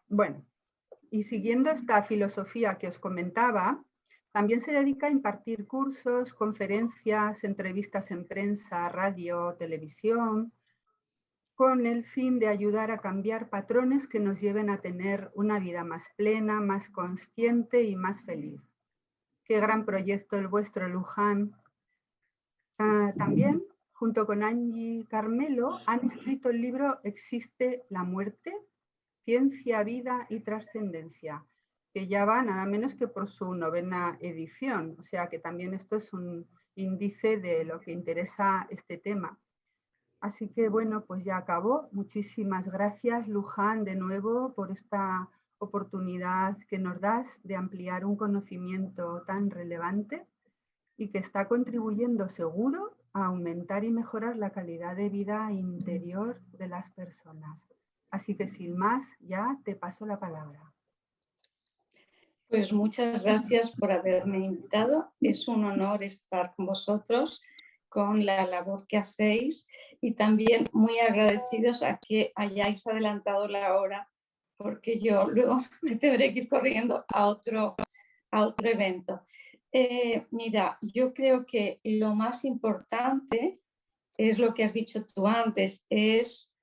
Bueno, y siguiendo esta filosofía que os comentaba, también se dedica a impartir cursos, conferencias, entrevistas en prensa, radio, televisión, con el fin de ayudar a cambiar patrones que nos lleven a tener una vida más plena, más consciente y más feliz. Qué gran proyecto el vuestro, Luján. También, junto con Angie Carmelo, han escrito el libro Existe la muerte, ciencia, vida y trascendencia, que ya va nada menos que por su 9ª edición. O sea que también esto es un índice de lo que interesa este tema. Así que bueno, pues ya acabó. Muchísimas gracias, Luján, de nuevo por esta oportunidad que nos das de ampliar un conocimiento tan relevante y que está contribuyendo seguro a aumentar y mejorar la calidad de vida interior de las personas. Así que sin más, ya te paso la palabra. Pues muchas gracias por haberme invitado. Es un honor estar con vosotros, con la labor que hacéis y también muy agradecidos a que hayáis adelantado la hora, porque yo luego me tendré que ir corriendo a otro evento. Mira, yo creo que lo más importante es lo que has dicho tú antes, es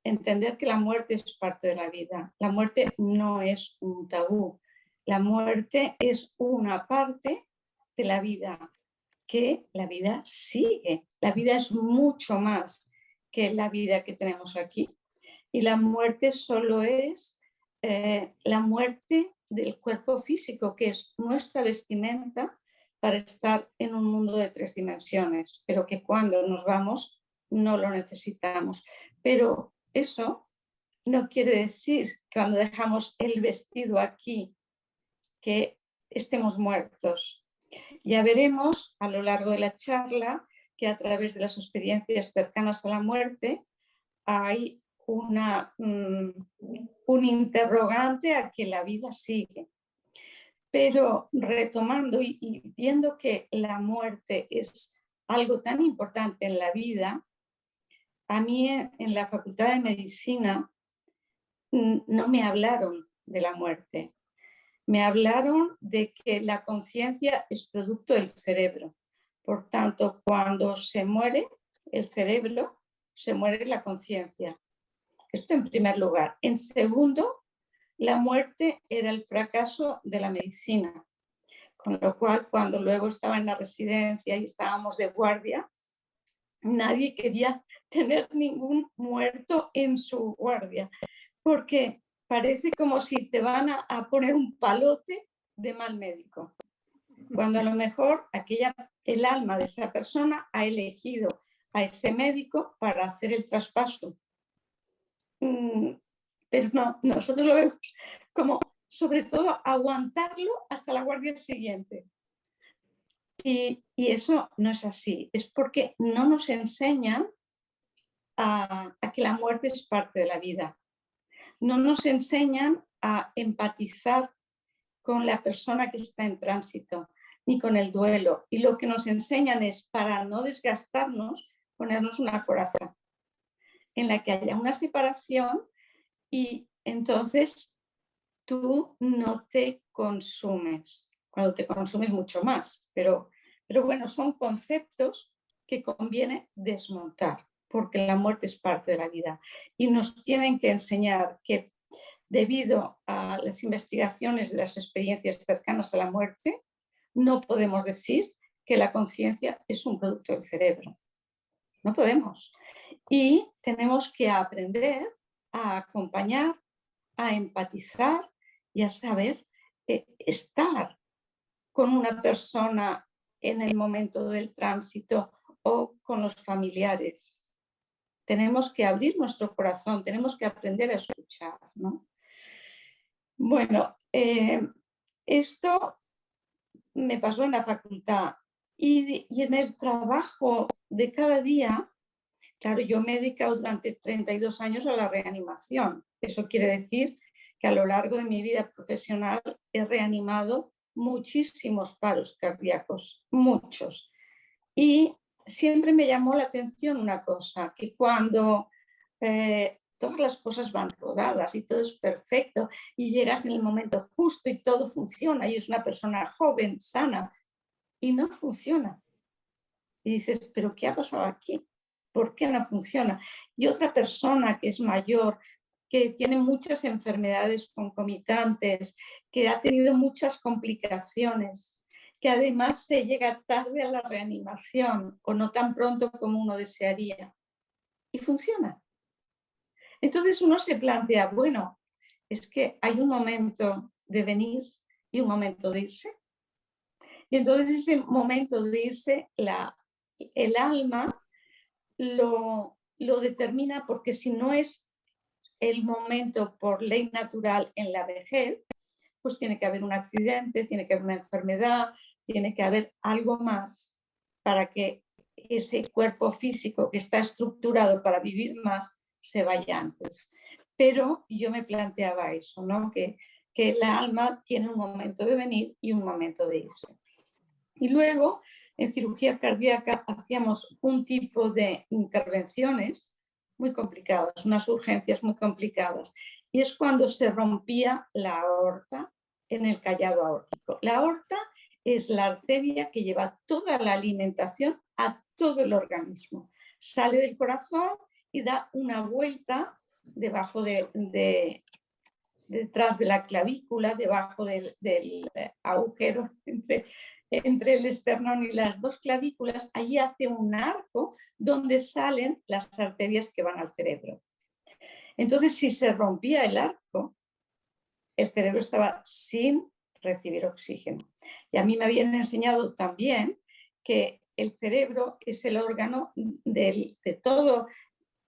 entender que la muerte es parte de la vida. La muerte no es un tabú. La muerte es una parte de la vida, que la vida sigue. La vida es mucho más que la vida que tenemos aquí. Y la muerte solo es la muerte del cuerpo físico, que es nuestra vestimenta para estar en un mundo de 3 dimensiones, pero que cuando nos vamos no lo necesitamos. Pero eso no quiere decir que cuando dejamos el vestido aquí, que estemos muertos. Ya veremos a lo largo de la charla que a través de las experiencias cercanas a la muerte hay un interrogante a que la vida sigue. Pero retomando y viendo que la muerte es algo tan importante en la vida, a mí en la Facultad de Medicina no me hablaron de la muerte. Me hablaron de que la conciencia es producto del cerebro. Por tanto, cuando se muere el cerebro, se muere la conciencia. Esto en primer lugar. En segundo, la muerte era el fracaso de la medicina. Con lo cual, cuando luego estaba en la residencia y estábamos de guardia, nadie quería tener ningún muerto en su guardia, porque parece como si te van a poner un palote de mal médico, cuando a lo mejor el alma de esa persona ha elegido a ese médico para hacer el traspaso. Pero no, nosotros lo vemos como, sobre todo, aguantarlo hasta la guardia siguiente. Y eso no es así, es porque no nos enseñan a que la muerte es parte de la vida. No nos enseñan a empatizar con la persona que está en tránsito, ni con el duelo. Y lo que nos enseñan es, para no desgastarnos, ponernos una coraza en la que haya una separación y entonces tú no te consumes. Cuando te consumes mucho más. Pero bueno, son conceptos que conviene desmontar, porque la muerte es parte de la vida. Y nos tienen que enseñar que debido a las investigaciones de las experiencias cercanas a la muerte, no podemos decir que la conciencia es un producto del cerebro. No podemos. Y tenemos que aprender a acompañar, a empatizar y a saber estar con una persona en el momento del tránsito o con los familiares. Tenemos que abrir nuestro corazón, tenemos que aprender a escuchar, ¿no? Bueno, esto me pasó en la facultad y en el trabajo de cada día. Claro, yo me he dedicado durante 32 años a la reanimación. Eso quiere decir que a lo largo de mi vida profesional he reanimado muchísimos paros cardíacos, muchos. Y siempre me llamó la atención una cosa, que cuando todas las cosas van rodadas y todo es perfecto y llegas en el momento justo y todo funciona y es una persona joven, sana, y no funciona. Y dices, ¿pero qué ha pasado aquí? ¿Por qué no funciona? Y otra persona que es mayor, que tiene muchas enfermedades concomitantes, que ha tenido muchas complicaciones, que además se llega tarde a la reanimación o no tan pronto como uno desearía. Y funciona. Entonces uno se plantea, bueno, es que hay un momento de venir y un momento de irse. Y entonces ese momento de irse, el alma lo determina, porque si no es el momento por ley natural en la vejez, pues tiene que haber un accidente, tiene que haber una enfermedad, tiene que haber algo más para que ese cuerpo físico que está estructurado para vivir más se vaya antes. Pero yo me planteaba eso, ¿no? Que el alma tiene un momento de venir y un momento de irse. Y luego, en cirugía cardíaca, hacíamos un tipo de intervenciones muy complicadas, unas urgencias muy complicadas. Y es cuando se rompía la aorta en el callado aórtico. La aorta es la arteria que lleva toda la alimentación a todo el organismo. Sale del corazón y da una vuelta debajo detrás de la clavícula, debajo del agujero entre el esternón y las dos clavículas. Allí hace un arco donde salen las arterias que van al cerebro. Entonces, si se rompía el arco, el cerebro estaba sin recibir oxígeno. Y a mí me habían enseñado también que el cerebro es el órgano de todo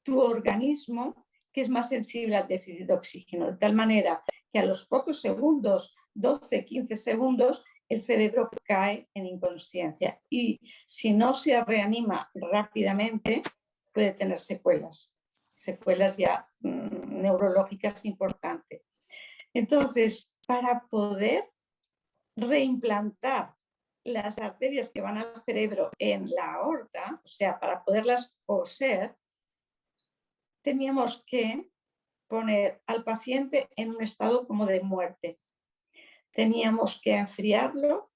tu organismo que es más sensible al déficit de oxígeno, de tal manera que a los pocos segundos, 12, 15 segundos, el cerebro cae en inconsciencia y si no se reanima rápidamente puede tener secuelas ya neurológicas importantes. Entonces, para poder reimplantar las arterias que van al cerebro en la aorta, o sea, para poderlas coser, teníamos que poner al paciente en un estado como de muerte. Teníamos que enfriarlo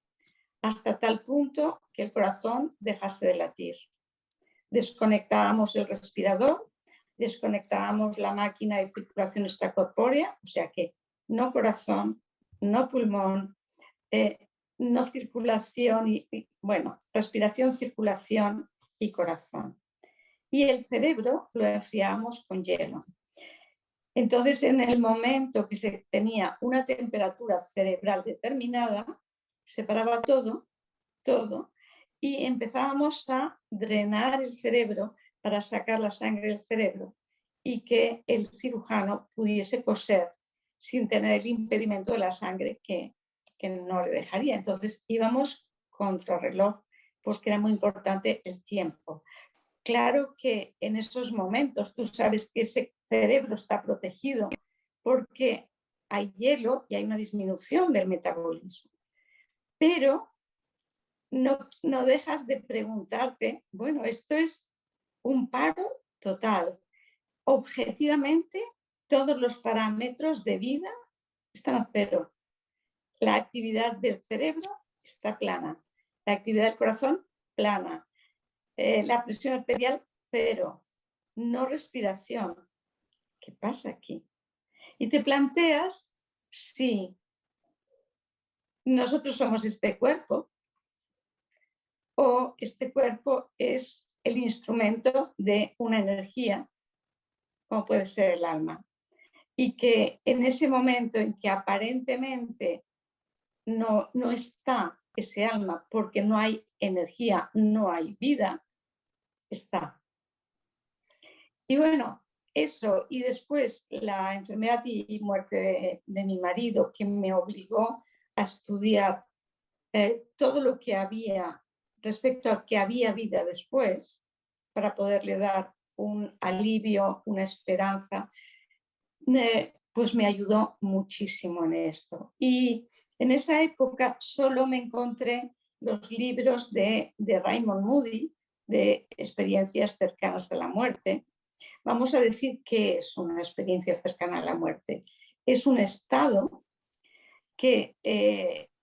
hasta tal punto que el corazón dejase de latir. Desconectábamos el respirador, desconectábamos la máquina de circulación extracorpórea, o sea que no corazón, no pulmón, no circulación, respiración, circulación y corazón. Y el cerebro lo enfriábamos con hielo. Entonces, en el momento que se tenía una temperatura cerebral determinada, se paraba todo, y empezábamos a drenar el cerebro para sacar la sangre del cerebro y que el cirujano pudiese coser sin tener el impedimento de la sangre que no le dejaría. Entonces íbamos contra reloj porque era muy importante el tiempo. Claro que en esos momentos tú sabes que ese cerebro está protegido porque hay hielo y hay una disminución del metabolismo. Pero no dejas de preguntarte, bueno, esto es un paro total. Objetivamente, todos los parámetros de vida están a cero. La actividad del cerebro está plana. La actividad del corazón, plana. La presión arterial, cero. No respiración. ¿Qué pasa aquí? Y te planteas si nosotros somos este cuerpo o este cuerpo es el instrumento de una energía, como puede ser el alma. Y que en ese momento en que aparentemente no está ese alma porque no hay energía, no hay vida, está. Y bueno, eso, y después la enfermedad y muerte de mi marido, que me obligó a estudiar todo lo que había respecto a que había vida después, para poderle dar un alivio, una esperanza, pues me ayudó muchísimo en esto. Y en esa época solo me encontré los libros de Raymond Moody, de experiencias cercanas a la muerte, Vamos a decir que es una experiencia cercana a la muerte. Es un estado que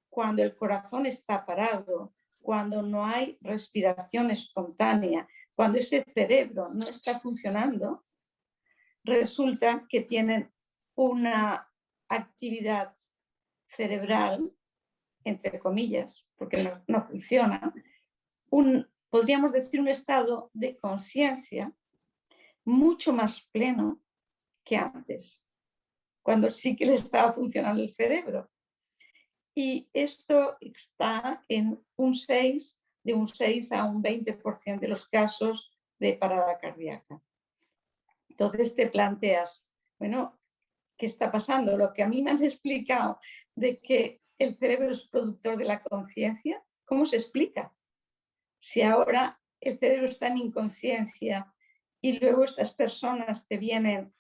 cuando el corazón está parado, cuando no hay respiración espontánea, cuando ese cerebro no está funcionando, resulta que tienen una actividad cerebral, entre comillas, porque no funciona, podríamos decir un estado de conciencia mucho más pleno que antes, cuando sí que le estaba funcionando el cerebro. Y esto está en de un 6 a un 20% de los casos de parada cardíaca. Entonces te planteas, bueno, ¿qué está pasando? Lo que a mí me han explicado de que el cerebro es productor de la conciencia, ¿cómo se explica? Si ahora el cerebro está en inconsciencia y luego estas personas te vienen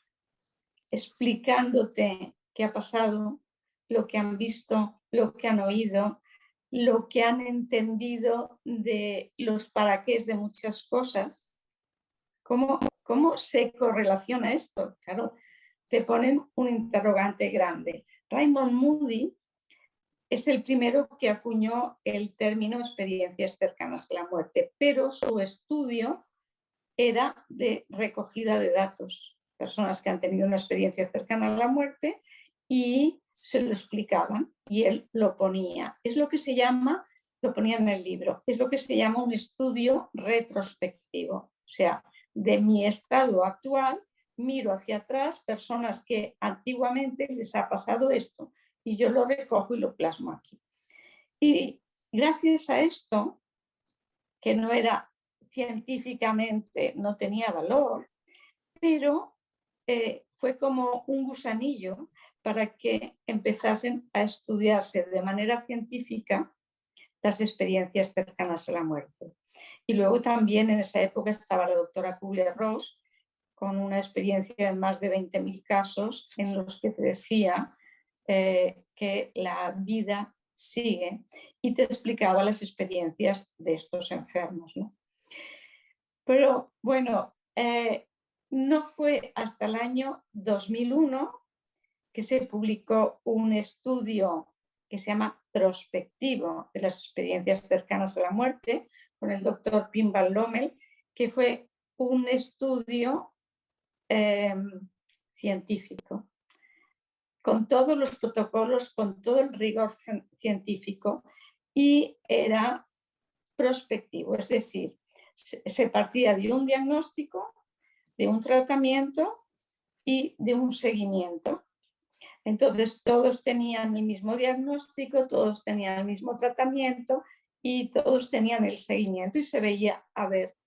explicándote qué ha pasado, lo que han visto, lo que han oído, lo que han entendido de los paraqués de muchas cosas, ¿cómo se correlaciona esto? Claro, te ponen un interrogante grande. Raymond Moody es el primero que acuñó el término experiencias cercanas a la muerte, pero su estudio era de recogida de datos, personas que han tenido una experiencia cercana a la muerte y se lo explicaban y él lo ponía. Es lo que se llama, lo ponía en el libro, es lo que se llama un estudio retrospectivo, o sea, de mi estado actual miro hacia atrás personas que antiguamente les ha pasado esto y yo lo recojo y lo plasmo aquí. Y gracias a esto, que no era científicamente, no tenía valor, pero fue como un gusanillo para que empezasen a estudiarse de manera científica las experiencias cercanas a la muerte. Y luego también en esa época estaba la doctora Kubler-Ross con una experiencia de más de 20.000 casos en los que te decía que la vida sigue y te explicaba las experiencias de estos enfermos, ¿no? Pero bueno, no fue hasta el año 2001 que se publicó un estudio que se llama prospectivo de las experiencias cercanas a la muerte con el doctor Pim van Lommel, que fue un estudio científico, con todos los protocolos, con todo el rigor científico, y era prospectivo, es decir, se partía de un diagnóstico, de un tratamiento y de un seguimiento. Entonces todos tenían el mismo diagnóstico, todos tenían el mismo tratamiento y todos tenían el seguimiento y se veía a ver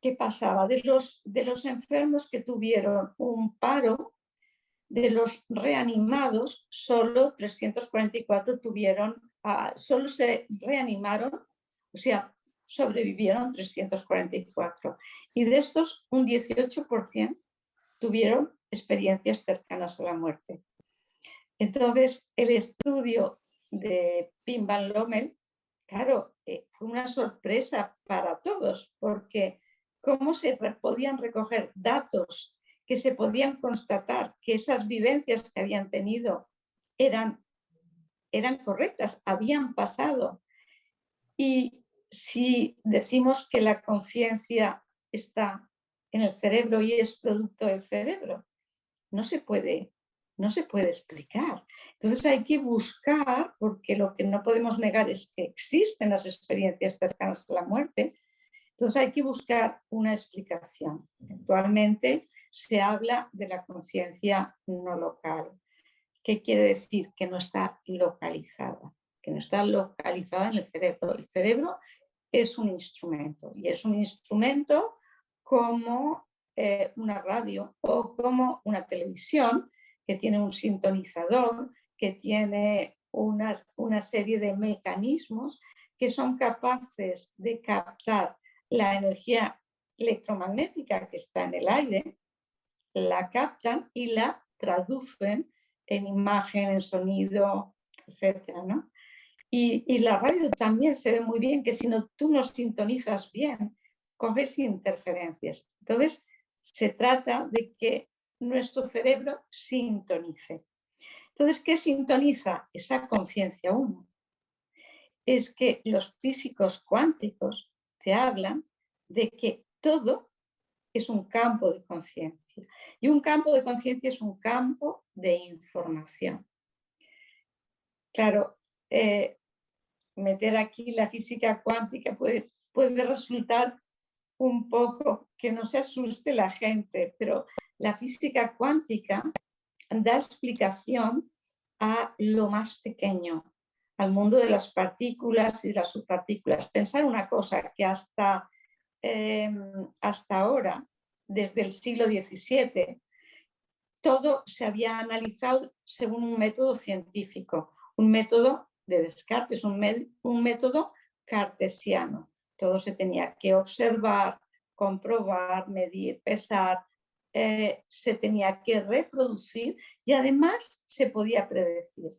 qué pasaba. De los enfermos que tuvieron un paro, de los reanimados, solo 344 solo se reanimaron, o sea, sobrevivieron 344. Y de estos, un 18% tuvieron experiencias cercanas a la muerte. Entonces, el estudio de Pim van Lommel, claro, fue una sorpresa para todos, porque cómo se podían recoger datos que se podían constatar que esas vivencias que habían tenido eran correctas, habían pasado. Y si decimos que la conciencia está en el cerebro y es producto del cerebro, no se puede explicar. Entonces hay que buscar, porque lo que no podemos negar es que existen las experiencias cercanas a la muerte, entonces hay que buscar una explicación. Actualmente se habla de la conciencia no local. ¿Qué quiere decir? Que no está localizada, que no está localizada en el cerebro. El cerebro es un instrumento y es un instrumento como una radio o como una televisión que tiene un sintonizador, que tiene una serie de mecanismos que son capaces de captar la energía electromagnética que está en el aire, la captan y la traducen en imagen, en sonido, etcétera, ¿no? Y la radio también se ve muy bien que si tú no sintonizas bien, coges interferencias. Entonces, Se trata de que nuestro cerebro sintonice. Entonces, ¿qué sintoniza esa conciencia 1? Es que los físicos cuánticos te hablan de que todo es un campo de conciencia. Y un campo de conciencia es un campo de información. Claro, meter aquí la física cuántica puede resultar un poco que no se asuste la gente, pero la física cuántica da explicación a lo más pequeño, al mundo de las partículas y de las subpartículas. Pensar una cosa que hasta ahora, desde el siglo XVII, todo se había analizado según un método científico, un método de Descartes, un método cartesiano. Todo se tenía que observar, comprobar, medir, pesar, se tenía que reproducir y además se podía predecir.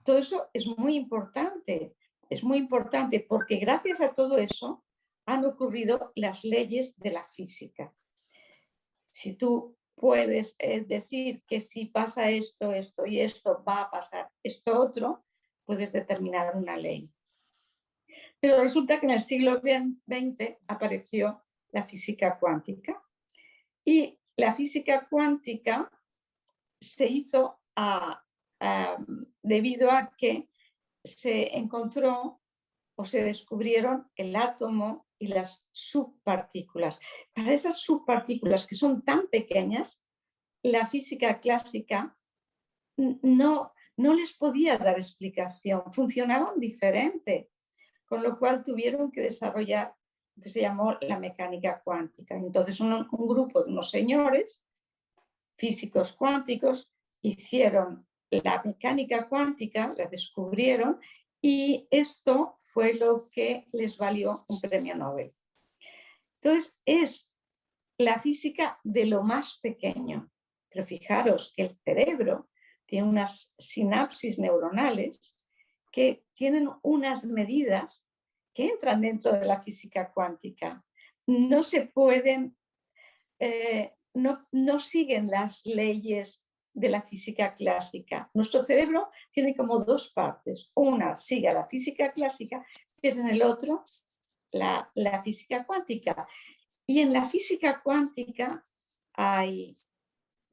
Todo eso es muy importante porque gracias a todo eso han ocurrido las leyes de la física. Si tú puedes decir que si pasa esto, esto y esto, va a pasar esto otro, puedes determinar una ley. Pero resulta que en el siglo XX apareció la física cuántica y la física cuántica se hizo debido a que se encontró o se descubrieron el átomo y las subpartículas. Para esas subpartículas que son tan pequeñas, la física clásica no les podía dar explicación, funcionaban diferente, con lo cual tuvieron que desarrollar lo que se llamó la mecánica cuántica. Entonces un grupo de unos señores, físicos cuánticos, hicieron la mecánica cuántica, la descubrieron y esto fue lo que les valió un premio Nobel. Entonces es la física de lo más pequeño, pero fijaros que el cerebro tiene unas sinapsis neuronales que tienen unas medidas que entran dentro de la física cuántica. No se pueden, no siguen las leyes de la física clásica. Nuestro cerebro tiene como dos partes. Una sigue a la física clásica, pero en el otro la física cuántica. Y en la física cuántica hay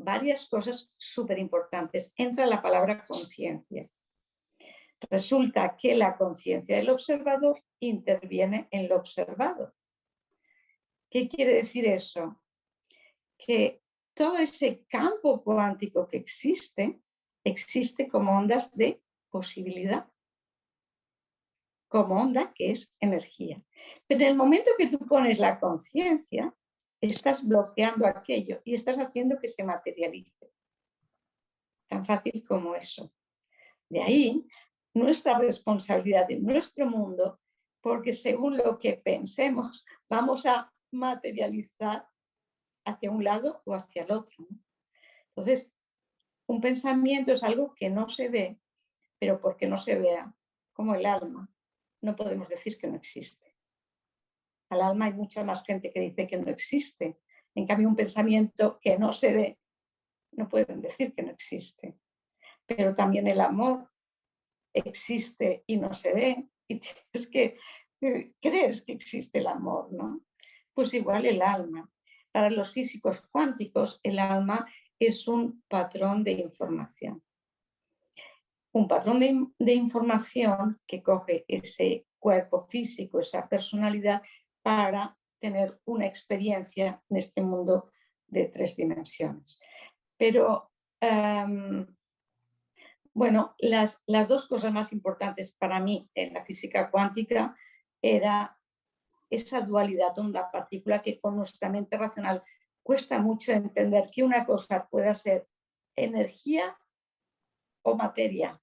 varias cosas súper importantes. Entra la palabra conciencia. Resulta que la conciencia del observador interviene en lo observado. ¿Qué quiere decir eso? Que todo ese campo cuántico que existe como ondas de posibilidad, como onda que es energía. Pero en el momento que tú pones la conciencia, estás bloqueando aquello y estás haciendo que se materialice. Tan fácil como eso. De ahí nuestra responsabilidad en nuestro mundo, porque según lo que pensemos, vamos a materializar hacia un lado o hacia el otro, ¿no? Entonces, un pensamiento es algo que no se ve, pero porque no se vea, como el alma, no podemos decir que no existe. Al alma hay mucha más gente que dice que no existe. En cambio, un pensamiento que no se ve, no pueden decir que no existe. Pero también el amor existe y no se ve, y tienes que crees que existe el amor, ¿no? Pues igual el alma. Para los físicos cuánticos, el alma es un patrón de información. Un patrón de información que coge ese cuerpo físico, esa personalidad, para tener una experiencia en este mundo de 3 dimensiones. Pero bueno, las dos cosas más importantes para mí en la física cuántica era esa dualidad onda-partícula que con nuestra mente racional cuesta mucho entender que una cosa pueda ser energía o materia,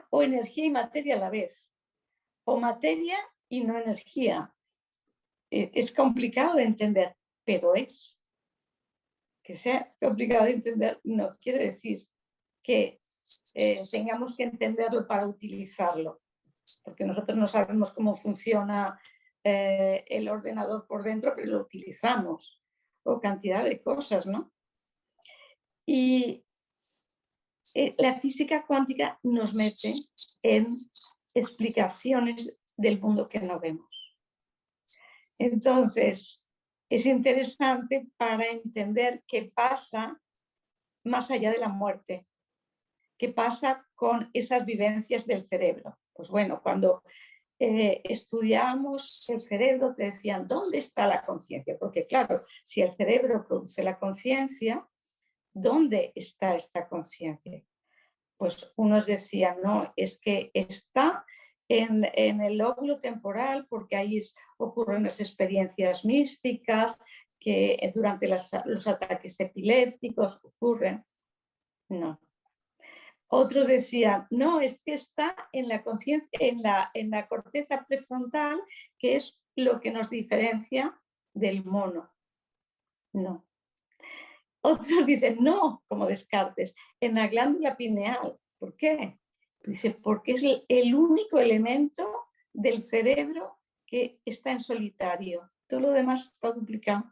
o energía y materia a la vez, o materia y no energía. Es complicado de entender, pero es. Que sea complicado de entender no quiere decir que tengamos que entenderlo para utilizarlo, porque nosotros no sabemos cómo funciona el ordenador por dentro, pero lo utilizamos. o cantidad de cosas, ¿no? Y la física cuántica nos mete en explicaciones del mundo que no vemos. Entonces, es interesante para entender qué pasa más allá de la muerte, qué pasa con esas vivencias del cerebro. Pues bueno, cuando estudiamos el cerebro te decían, ¿dónde está la conciencia? Porque claro, si el cerebro produce la conciencia, ¿dónde está esta conciencia? Pues unos decían, no, es que está en el lóbulo temporal porque ahí ocurren las experiencias místicas que durante los ataques epilépticos ocurren. No. Otros decían, no, es que está en la conciencia, en la corteza prefrontal, que es lo que nos diferencia del mono. No. Otros dicen, no, como Descartes, en la glándula pineal. ¿Por qué? Dice, porque es el único elemento del cerebro que está en solitario. Todo lo demás está duplicado.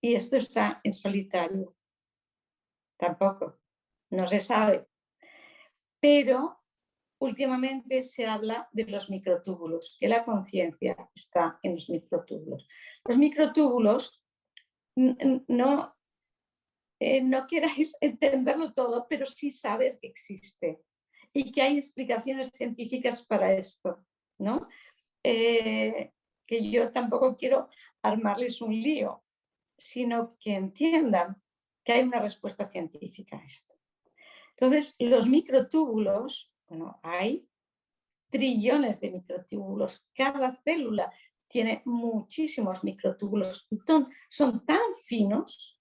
Y esto está en solitario. Tampoco. No se sabe. Pero últimamente se habla de los microtúbulos, que la conciencia está en los microtúbulos. Los microtúbulos no queráis entenderlo todo, pero sí saber que existe y que hay explicaciones científicas para esto, ¿no? Que yo tampoco quiero armarles un lío, sino que entiendan que hay una respuesta científica a esto. Entonces, los microtúbulos, bueno, hay trillones de microtúbulos, cada célula tiene muchísimos microtúbulos, son tan finos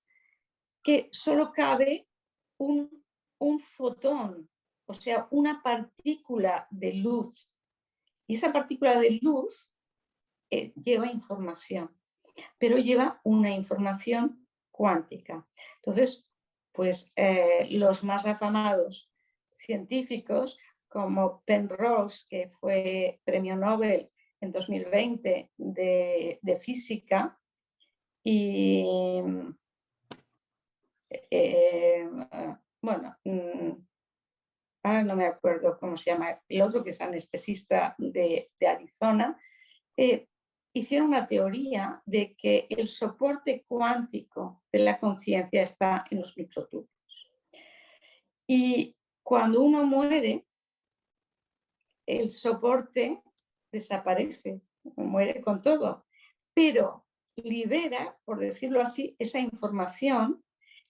que solo cabe un fotón, o sea, una partícula de luz. Y esa partícula de luz lleva información, pero lleva una información cuántica. Entonces, pues los más afamados científicos, como Penrose, que fue premio Nobel en 2020 de física, y bueno, ahora no me acuerdo cómo se llama, el otro que es anestesista de Arizona, hicieron una teoría de que el soporte cuántico de la conciencia está en los microtúbulos. Y cuando uno muere, el soporte desaparece, muere con todo, pero libera, por decirlo así, esa información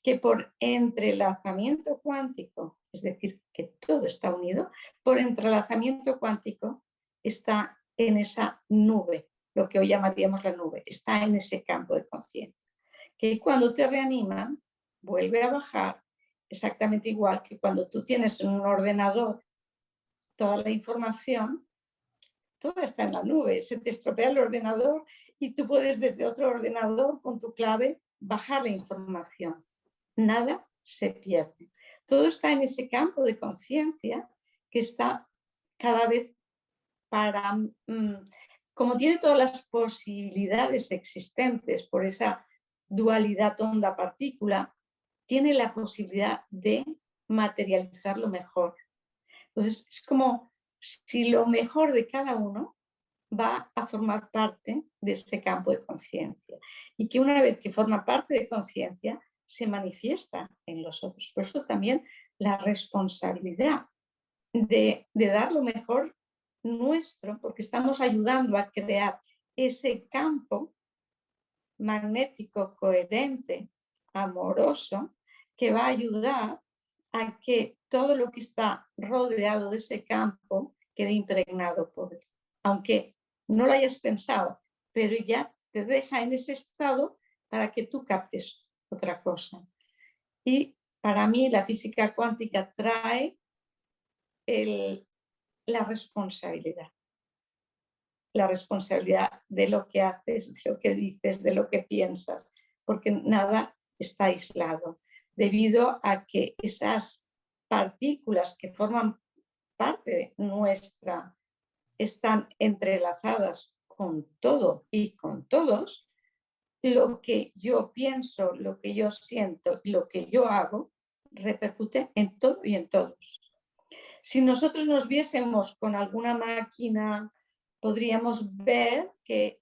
que por entrelazamiento cuántico, es decir, que todo está unido, por entrelazamiento cuántico está en esa nube, lo que hoy llamaríamos la nube, está en ese campo de conciencia, que cuando te reaniman vuelve a bajar exactamente igual que cuando tú tienes en un ordenador toda la información, toda está en la nube, se te estropea el ordenador y tú puedes desde otro ordenador con tu clave bajar la información. Nada se pierde. Todo está en ese campo de conciencia que está cada vez para, como tiene todas las posibilidades existentes por esa dualidad onda-partícula, tiene la posibilidad de materializarlo mejor. Entonces, es como si lo mejor de cada uno va a formar parte de ese campo de conciencia y que una vez que forma parte de conciencia se manifiesta en los otros. Por eso también la responsabilidad de dar lo mejor nuestro, porque estamos ayudando a crear ese campo magnético, coherente, amoroso, que va a ayudar a que todo lo que está rodeado de ese campo quede impregnado por él. Aunque no lo hayas pensado, pero ya te deja en ese estado para que tú captes otra cosa. Y para mí la física cuántica trae la responsabilidad. La responsabilidad de lo que haces, de lo que dices, de lo que piensas, porque nada está aislado, debido a que esas partículas que forman parte nuestra están entrelazadas con todo y con todos, lo que yo pienso, lo que yo siento, lo que yo hago, repercute en todo y en todos. Si nosotros nos viésemos con alguna máquina, podríamos ver que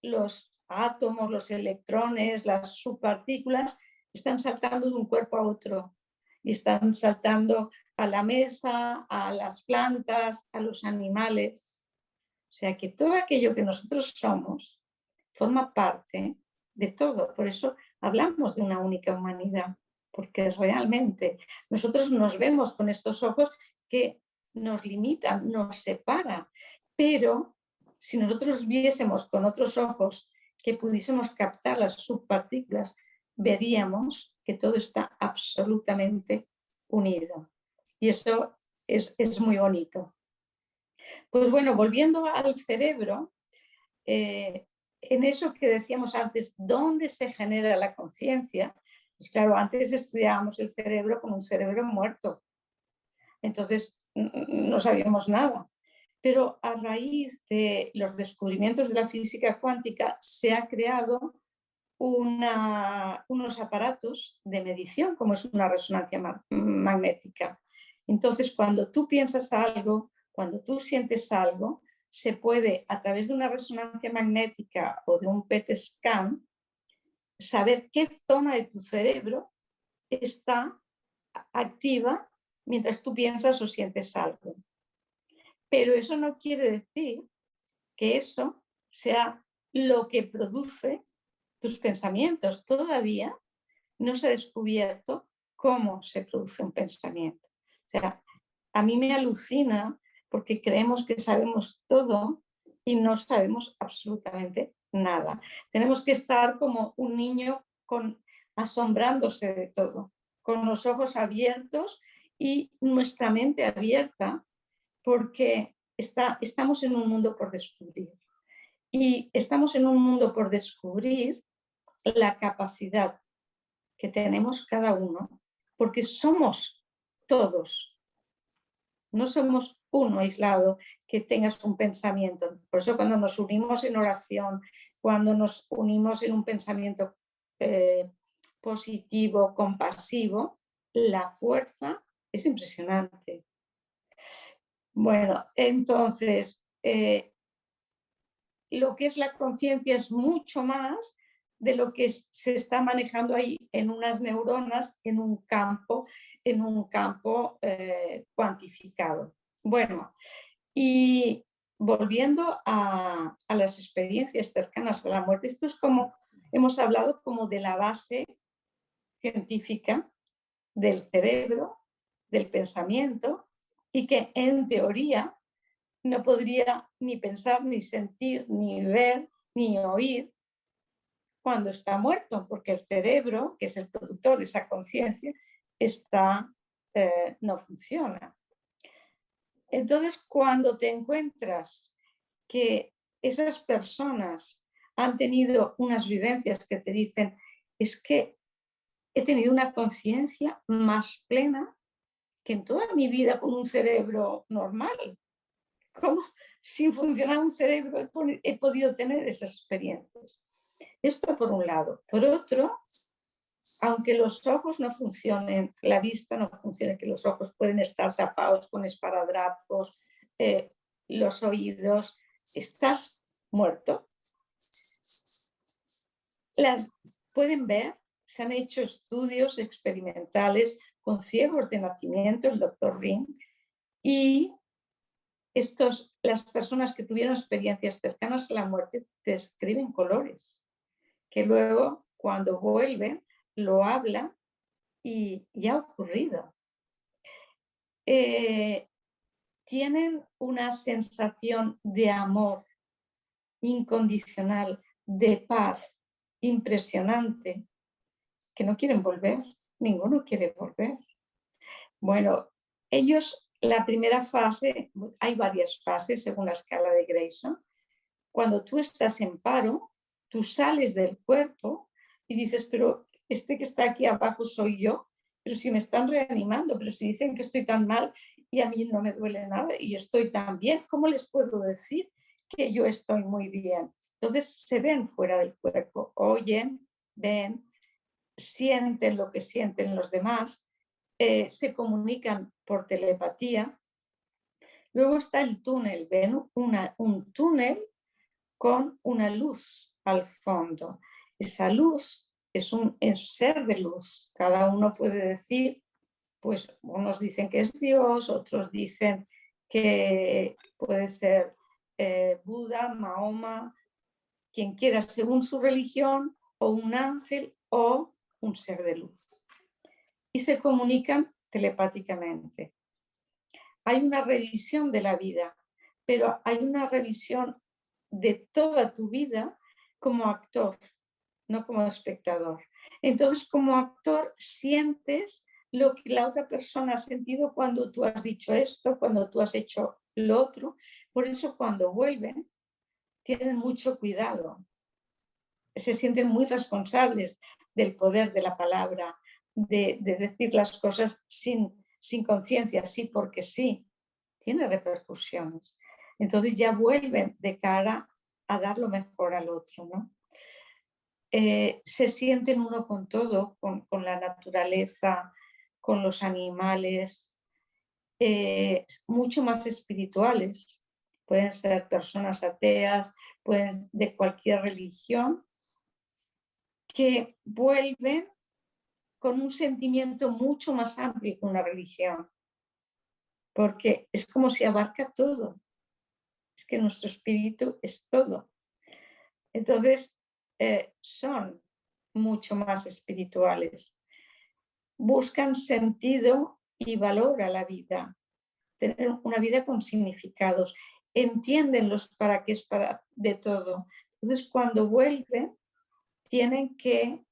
los átomos, los electrones, las subpartículas están saltando de un cuerpo a otro y están saltando a la mesa, a las plantas, a los animales. O sea que todo aquello que nosotros somos forma parte de todo. Por eso hablamos de una única humanidad, porque realmente nosotros nos vemos con estos ojos que nos limitan, nos separan, pero si nosotros viésemos con otros ojos que pudiésemos captar las subpartículas, veríamos que todo está absolutamente unido. Y eso es muy bonito. Pues bueno, volviendo al cerebro, en eso que decíamos antes, ¿dónde se genera la conciencia? Pues claro, antes estudiábamos el cerebro como un cerebro muerto. Entonces no sabíamos nada. Pero a raíz de los descubrimientos de la física cuántica se ha creado unos aparatos de medición, como es una resonancia magnética. Entonces, cuando tú piensas algo, cuando tú sientes algo, se puede, a través de una resonancia magnética o de un PET scan, saber qué zona de tu cerebro está activa mientras tú piensas o sientes algo. Pero eso no quiere decir que eso sea lo que produce tus pensamientos. Todavía no se ha descubierto cómo se produce un pensamiento. O sea, a mí me alucina porque creemos que sabemos todo y no sabemos absolutamente nada. Tenemos que estar como un niño asombrándose de todo, con los ojos abiertos y nuestra mente abierta, porque estamos en un mundo por descubrir. Y estamos en un mundo por descubrir la capacidad que tenemos cada uno, porque somos todos. No somos uno aislado que tengas un pensamiento. Por eso cuando nos unimos en oración, cuando nos unimos en un pensamiento positivo, compasivo, la fuerza es impresionante. Bueno, entonces, lo que es la conciencia es mucho más de lo que se está manejando ahí en unas neuronas, en un campo cuantificado. Bueno, y volviendo a las experiencias cercanas a la muerte, esto es como, hemos hablado como de la base científica del cerebro, del pensamiento, y que en teoría no podría ni pensar, ni sentir, ni ver, ni oír cuando está muerto, porque el cerebro, que es el productor de esa conciencia, no funciona. Entonces, cuando te encuentras que esas personas han tenido unas vivencias que te dicen, es que he tenido una conciencia más plena que en toda mi vida con un cerebro normal. ¿Cómo sin funcionar un cerebro he podido tener esas experiencias? Esto por un lado. Por otro, aunque los ojos no funcionen, la vista no funcione, que los ojos pueden estar tapados con esparadrapos, los oídos, estás muerto. Las pueden ver, se han hecho estudios experimentales con ciegos de nacimiento, el doctor Ring, y las personas que tuvieron experiencias cercanas a la muerte describen colores, que luego cuando vuelven lo hablan y ya ha ocurrido. Tienen una sensación de amor incondicional, de paz impresionante, que no quieren volver, ninguno quiere volver. Bueno, ellos, la primera fase, hay varias fases según la escala de Grayson. Cuando tú estás en paro, tú sales del cuerpo y dices, pero este que está aquí abajo soy yo, pero si me están reanimando, pero si dicen que estoy tan mal y a mí no me duele nada y estoy tan bien, ¿cómo les puedo decir que yo estoy muy bien? Entonces se ven fuera del cuerpo, oyen, ven, sienten lo que sienten los demás, se comunican por telepatía. Luego está el túnel, ven un túnel con una luz al fondo. Esa luz es un ser de luz. Cada uno puede decir, pues unos dicen que es Dios, otros dicen que puede ser Buda, Mahoma, quien quiera según su religión, o un ángel o un ser de luz. Y se comunican telepáticamente. Hay una revisión de la vida, pero hay una revisión de toda tu vida como actor, no como espectador. Entonces, como actor, sientes lo que la otra persona ha sentido cuando tú has dicho esto, cuando tú has hecho lo otro. Por eso, cuando vuelven, tienen mucho cuidado. Se sienten muy responsables del poder de la palabra, de decir las cosas sin conciencia, sí porque sí. Tiene repercusiones. Entonces ya vuelven de cara a dar lo mejor al otro, ¿no? Se sienten uno con todo, con la naturaleza, con los animales, mucho más espirituales. Pueden ser personas ateas, pueden de cualquier religión, que vuelven con un sentimiento mucho más amplio que una religión, porque es como si abarca todo. Es que nuestro espíritu es todo. Entonces, son mucho más espirituales. Buscan sentido y valor a la vida, tener una vida con significados, entienden los para qué es para de todo. Entonces, cuando vuelven, tienen que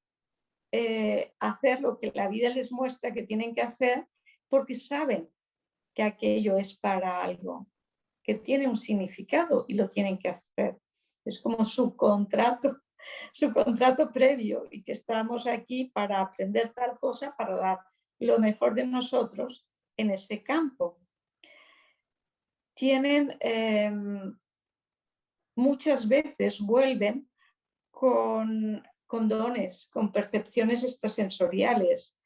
hacer lo que la vida les muestra que tienen que hacer, porque saben que aquello es para algo, que tiene un significado y lo tienen que hacer. Es como su contrato previo, y que estamos aquí para aprender tal cosa, para dar lo mejor de nosotros en ese campo. Tienen, muchas veces vuelven con dones, con percepciones extrasensoriales.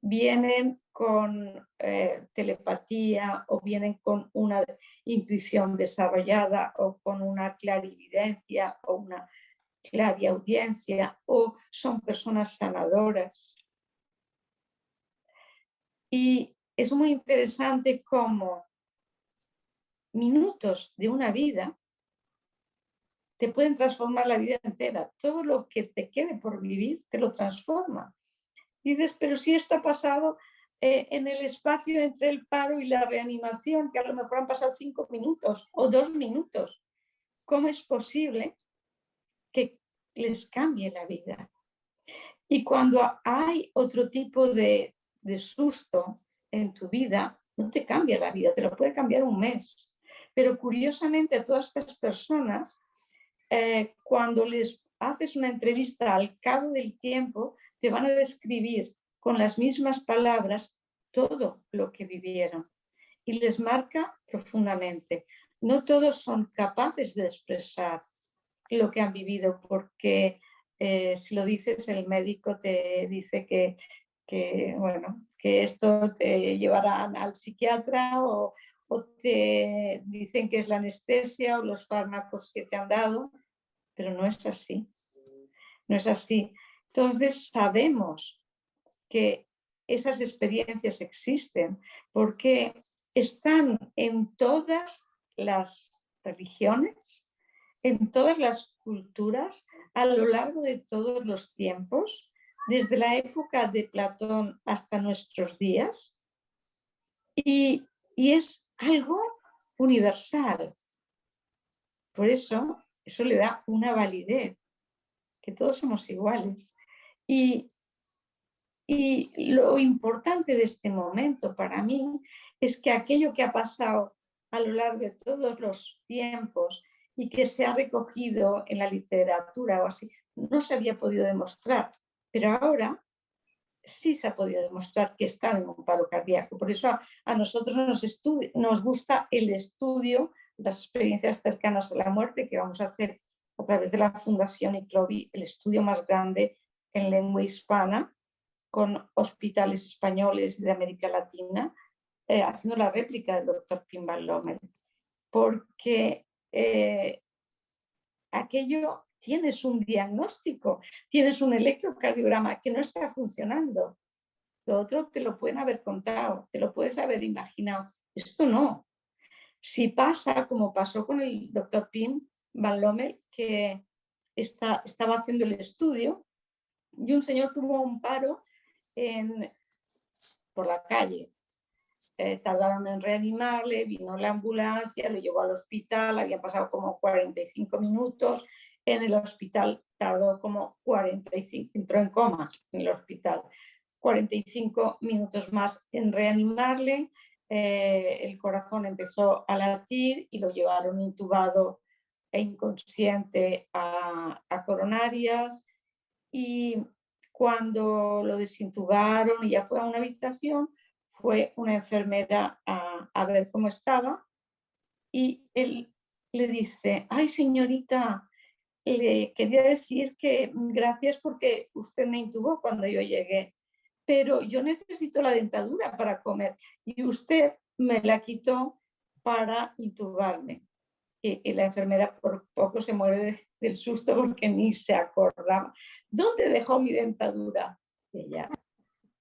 Vienen con telepatía, o vienen con una intuición desarrollada, o con una clarividencia o una clariaudiencia, o son personas sanadoras. Y es muy interesante cómo minutos de una vida te pueden transformar la vida entera. Todo lo que te quede por vivir te lo transforma. Dices, pero si esto ha pasado en el espacio entre el paro y la reanimación, que a lo mejor han pasado 5 minutos o 2 minutos, ¿cómo es posible que les cambie la vida? Y cuando hay otro tipo de susto en tu vida, no te cambia la vida, te lo puede cambiar un mes. Pero curiosamente a todas estas personas, cuando les haces una entrevista al cabo del tiempo, te van a describir con las mismas palabras todo lo que vivieron, y les marca profundamente. No todos son capaces de expresar lo que han vivido, porque si lo dices, el médico te dice bueno, que esto te llevará al psiquiatra, o te dicen que es la anestesia o los fármacos que te han dado, pero no es así. No es así. Entonces sabemos que esas experiencias existen porque están en todas las religiones, en todas las culturas, a lo largo de todos los tiempos, desde la época de Platón hasta nuestros días, y es algo universal. Por eso le da una validez, que todos somos iguales. Y lo importante de este momento para mí es que aquello que ha pasado a lo largo de todos los tiempos y que se ha recogido en la literatura o así, no se había podido demostrar, pero ahora sí se ha podido demostrar que están en un paro cardíaco. Por eso a nosotros nos gusta el estudio, las experiencias cercanas a la muerte, que vamos a hacer a través de la Fundación ICLOVI, el estudio más grande en lengua hispana, con hospitales españoles de América Latina, haciendo la réplica del doctor Pim Van Lommel, porque aquello tienes un diagnóstico, tienes un electrocardiograma que no está funcionando. Lo otro te lo pueden haber contado, te lo puedes haber imaginado. Esto no. Si pasa, como pasó con el doctor Pim Van Lommel, que estaba haciendo el estudio y un señor tuvo un paro por la calle. Tardaron en reanimarle, vino la ambulancia, le llevó al hospital, había pasado como 45 minutos, en el hospital tardó como 45, entró en coma en el hospital, 45 minutos más en reanimarle, el corazón empezó a latir y lo llevaron intubado e inconsciente a coronarias, y cuando lo desintubaron y ya fue a una habitación, fue una enfermera a ver cómo estaba y él le dice: ay, señorita, le quería decir que gracias porque usted me intubó cuando yo llegué, pero yo necesito la dentadura para comer y usted me la quitó para intubarme. Y la enfermera por poco se muere del susto porque ni se acordaba. ¿Dónde dejó mi dentadura? Y ella,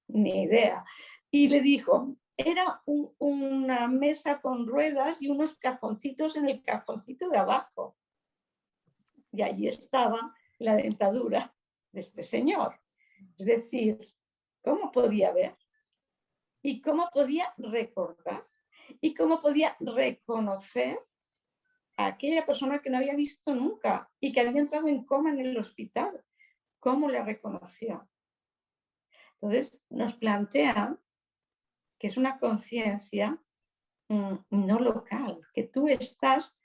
ni idea. Y le dijo: era una mesa con ruedas y unos cajoncitos en el cajoncito de abajo. Y allí estaba la dentadura de este señor. Es decir, ¿cómo podía ver? ¿Y cómo podía recordar? ¿Y cómo podía reconocer a aquella persona que no había visto nunca y que había entrado en coma en el hospital? ¿Cómo la reconoció? Entonces nos plantea que es una conciencia no local, que tú estás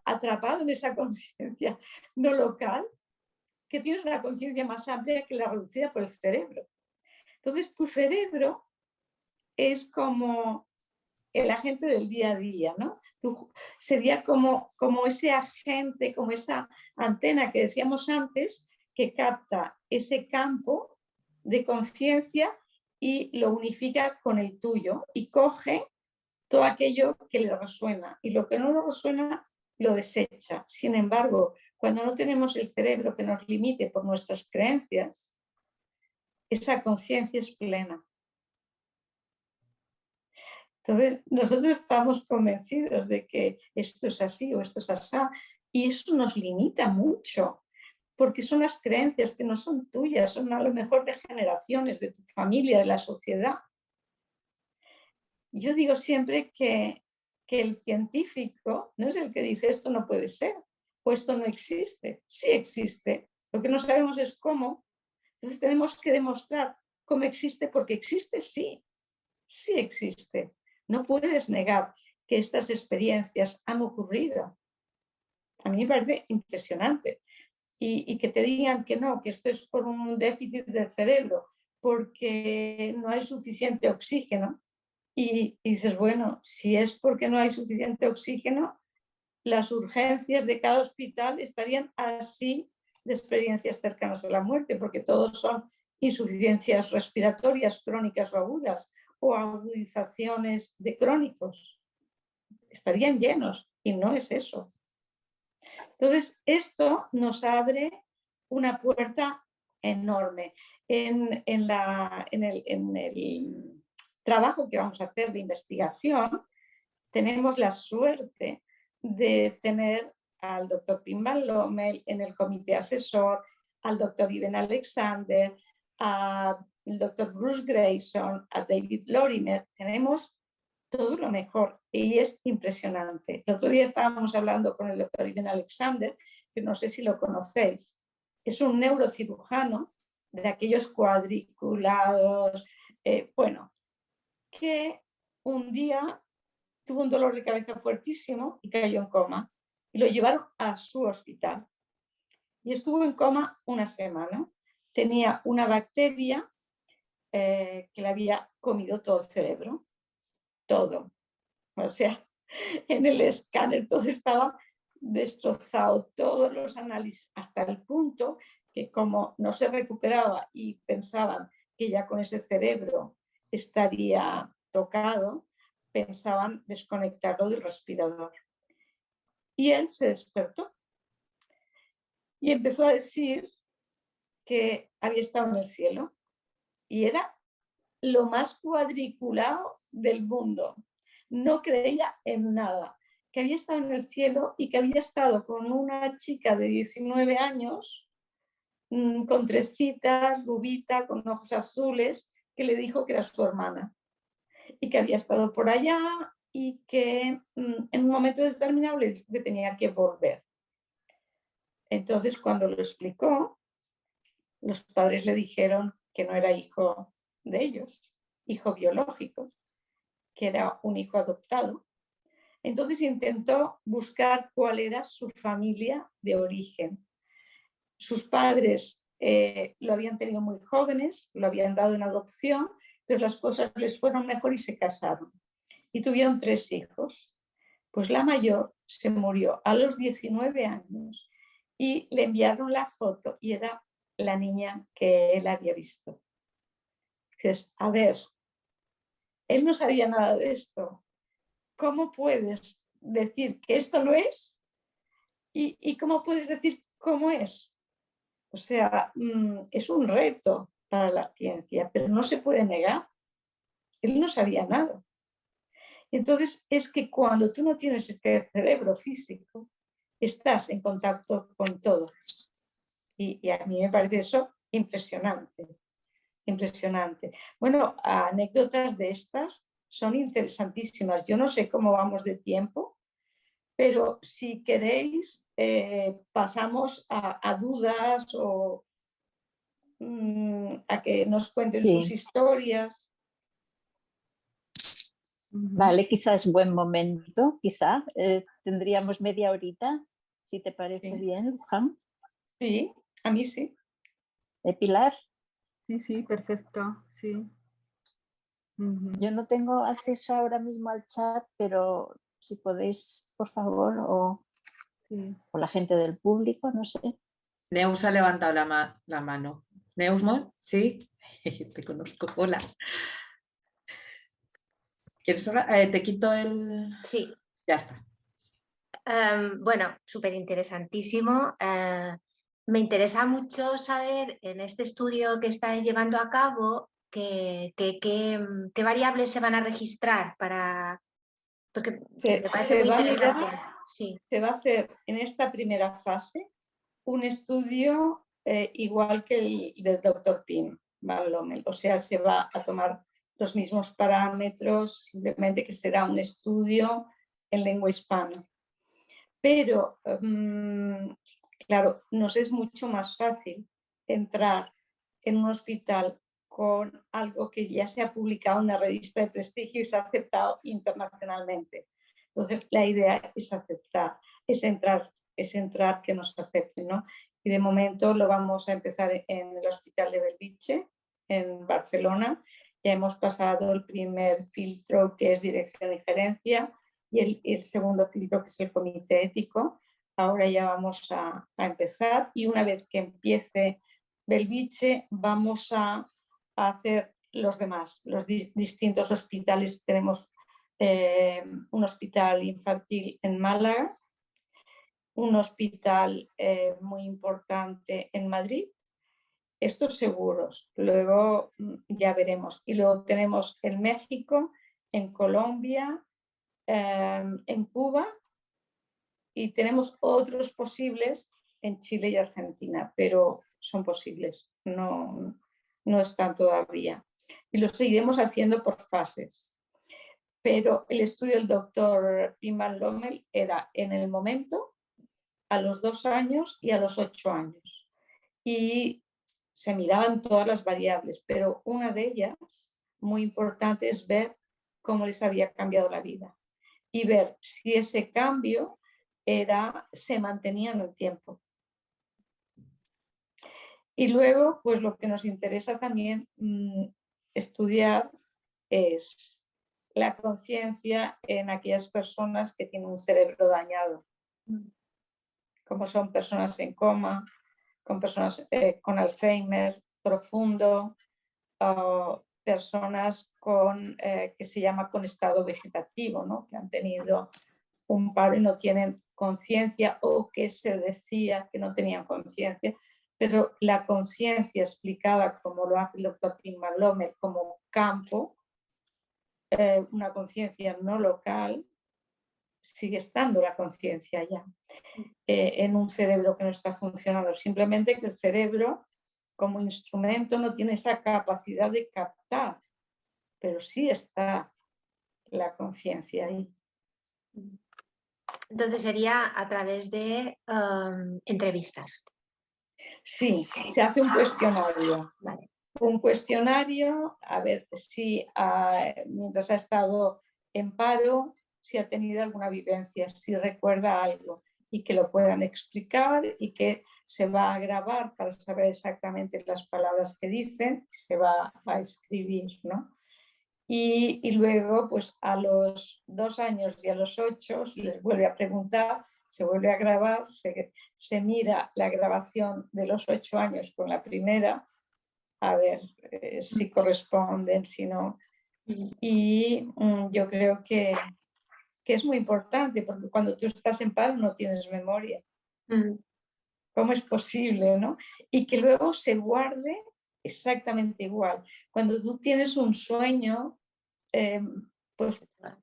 atrapado en esa conciencia no local, que tienes una conciencia más amplia que la reducida por el cerebro. Entonces tu cerebro es como el agente del día a día, ¿no? Sería como ese agente, como esa antena que decíamos antes, que capta ese campo de conciencia y lo unifica con el tuyo y coge todo aquello que le resuena y lo que no le resuena lo desecha. Sin embargo, cuando no tenemos el cerebro que nos limite por nuestras creencias, esa conciencia es plena. Entonces, nosotros estamos convencidos de que esto es así o esto es así, y eso nos limita mucho, porque son las creencias que no son tuyas, son a lo mejor de generaciones, de tu familia, de la sociedad. Yo digo siempre que el científico no es el que dice esto no puede ser o esto no existe. Sí existe. Lo que no sabemos es cómo. Entonces tenemos que demostrar cómo existe, porque existe, sí. Sí existe. No puedes negar que estas experiencias han ocurrido. A mí me parece impresionante. Y que te digan que no, que esto es por un déficit del cerebro, porque no hay suficiente oxígeno. Y dices, bueno, si es porque no hay suficiente oxígeno, las urgencias de cada hospital estarían así de experiencias cercanas a la muerte, porque todos son insuficiencias respiratorias crónicas o agudas o agudizaciones de crónicos. Estarían llenos y no es eso. Entonces, esto nos abre una puerta enorme. En el trabajo que vamos a hacer de investigación, tenemos la suerte de tener al doctor Pim Van Lommel en el comité asesor, al doctor Ivan Alexander, al doctor Bruce Grayson, a David Lorimer. Tenemos todo lo mejor y es impresionante. El otro día estábamos hablando con el doctor Ivan Alexander, que no sé si lo conocéis. Es un neurocirujano de aquellos cuadriculados, bueno, que un día tuvo un dolor de cabeza fuertísimo y cayó en coma. Y lo llevaron a su hospital. Y estuvo en coma una semana. Tenía una bacteria que le había comido todo el cerebro. Todo. O sea, en el escáner todo estaba destrozado todos los análisis hasta el punto que como no se recuperaba y pensaban que ya con ese cerebro estaría tocado, pensaban desconectarlo del respirador. Y él se despertó y empezó a decir que había estado en el cielo y era lo más cuadriculado del mundo. No creía en nada, que había estado en el cielo y que había estado con una chica de 19 años, con trencitas, rubita, con ojos azules, que le dijo que era su hermana y que había estado por allá y que en un momento determinado le dijo que tenía que volver. Entonces, cuando lo explicó, los padres le dijeron que no era hijo de ellos, hijo biológico, que era un hijo adoptado. Entonces intentó buscar cuál era su familia de origen. Sus padres lo habían tenido muy jóvenes, lo habían dado en adopción, pero las cosas les fueron mejor y se casaron. Y tuvieron 3 hijos. Pues la mayor se murió a los 19 años y le enviaron la foto y era la niña que él había visto. Dices, a ver, él no sabía nada de esto. ¿Cómo puedes decir que esto no es? ¿Y cómo puedes decir cómo es? O sea, es un reto para la ciencia, pero no se puede negar. Él no sabía nada. Entonces, es que cuando tú no tienes este cerebro físico, estás en contacto con todo. Y a mí me parece eso impresionante, impresionante. Bueno, anécdotas de estas son interesantísimas. Yo no sé cómo vamos de tiempo, pero si queréis, pasamos a dudas o a que nos cuenten sus historias. Vale, quizás es buen momento, quizá. Tendríamos media horita, si te parece bien, Luján. Sí, a mí sí. Pilar. Sí, perfecto, sí. Yo no tengo acceso ahora mismo al chat, pero si podéis, por favor, o la gente del público, no sé. Neus ha levantado la mano. Neusmon, sí, te conozco. Hola. ¿Quieres hablar? Te quito el... Sí. Ya está. Bueno, súper interesantísimo. Me interesa mucho saber en este estudio que estáis llevando a cabo qué variables se van a registrar para... Porque me parece muy interesante. Se va a hacer en esta primera fase un estudio igual que el del Dr. Pim Van Lommel. O sea, se va a tomar los mismos parámetros, simplemente que será un estudio en lengua hispana. Pero, claro, nos es mucho más fácil entrar en un hospital con algo que ya se ha publicado en una revista de prestigio y se ha aceptado internacionalmente. Entonces, la idea es aceptar, es entrar que nos acepten, ¿no? Y de momento lo vamos a empezar en el Hospital de Bellvitge, en Barcelona. Ya hemos pasado el primer filtro, que es dirección y gerencia, y el segundo filtro, que es el comité ético. Ahora ya vamos a empezar, y una vez que empiece Bellvitge vamos a hacer los demás, los distintos hospitales. Tenemos un hospital infantil en Málaga, un hospital muy importante en Madrid, estos seguros, luego ya veremos. Y luego tenemos en México, en Colombia, en Cuba, y tenemos otros posibles en Chile y Argentina, pero son posibles, no están todavía. Y lo seguiremos haciendo por fases. Pero el estudio del doctor Pim Van Lommel era en el momento, a los 2 años y a los 8 años. Y se miraban todas las variables, pero una de ellas, muy importante, es ver cómo les había cambiado la vida y ver si ese cambio se mantenía en el tiempo. Y luego, pues lo que nos interesa también estudiar es la conciencia en aquellas personas que tienen un cerebro dañado. como son personas en coma, con personas con Alzheimer profundo, o personas con, que se llama con estado vegetativo, ¿no? Que han tenido un paro y no tienen conciencia, o que se decía que no tenían conciencia, pero la conciencia explicada como lo hace el doctor Pimbal como campo, una conciencia no local, sigue estando la conciencia ya en un cerebro que no está funcionando, simplemente que el cerebro como instrumento no tiene esa capacidad de captar, pero sí está la conciencia ahí. Entonces sería a través de entrevistas. Sí, se hace un cuestionario. Vale. Un cuestionario, a ver si mientras ha estado en paro, si ha tenido alguna vivencia, si recuerda algo, y que lo puedan explicar, y que se va a grabar para saber exactamente las palabras que dicen, se va a escribir, ¿no? Y luego, pues a los 2 años y a los 8 se les vuelve a preguntar, se vuelve a grabar, se mira la grabación de los 8 años con la primera, a ver si corresponden, si no. Y yo creo que es muy importante, porque cuando tú estás en paro no tienes memoria. ¿Cómo es posible, no? Y que luego se guarde exactamente igual. Cuando tú tienes un sueño, pues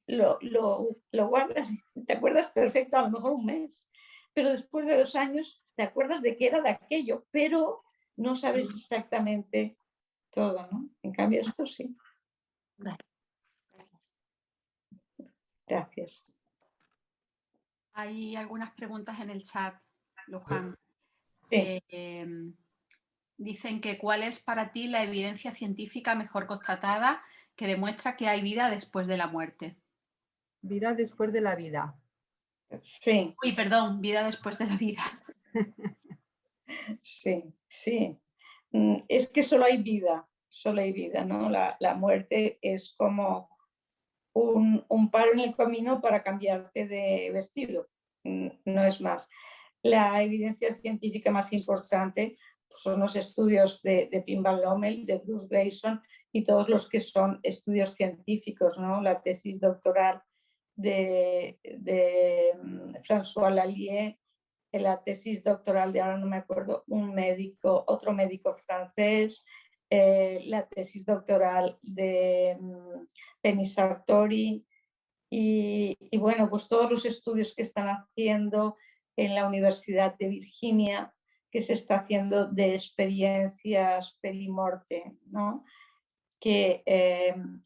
lo guardas, te acuerdas perfecto, a lo mejor un mes, pero después de 2 años te acuerdas de que era de aquello, pero no sabes exactamente todo, ¿no? En cambio esto sí. Vale. Gracias. Gracias. Hay algunas preguntas en el chat, Luján. Sí. Dicen que ¿cuál es para ti la evidencia científica mejor constatada que demuestra que hay vida después de la muerte? Vida después de la vida. Sí. Uy, perdón, vida después de la vida. Sí, sí. Es que solo hay vida, ¿no? La muerte es como un paro en el camino para cambiarte de vestido, no es más. La evidencia científica más importante son los estudios de Pimbal Lomel, de Bruce Grayson y todos los que son estudios científicos, ¿no? La tesis doctoral de François Lallier, la tesis doctoral de, ahora no me acuerdo, otro médico francés, la tesis doctoral de Penny Sartori y bueno, pues todos los estudios que están haciendo en la Universidad de Virginia, que se está haciendo de experiencias perimorte, ¿no? Que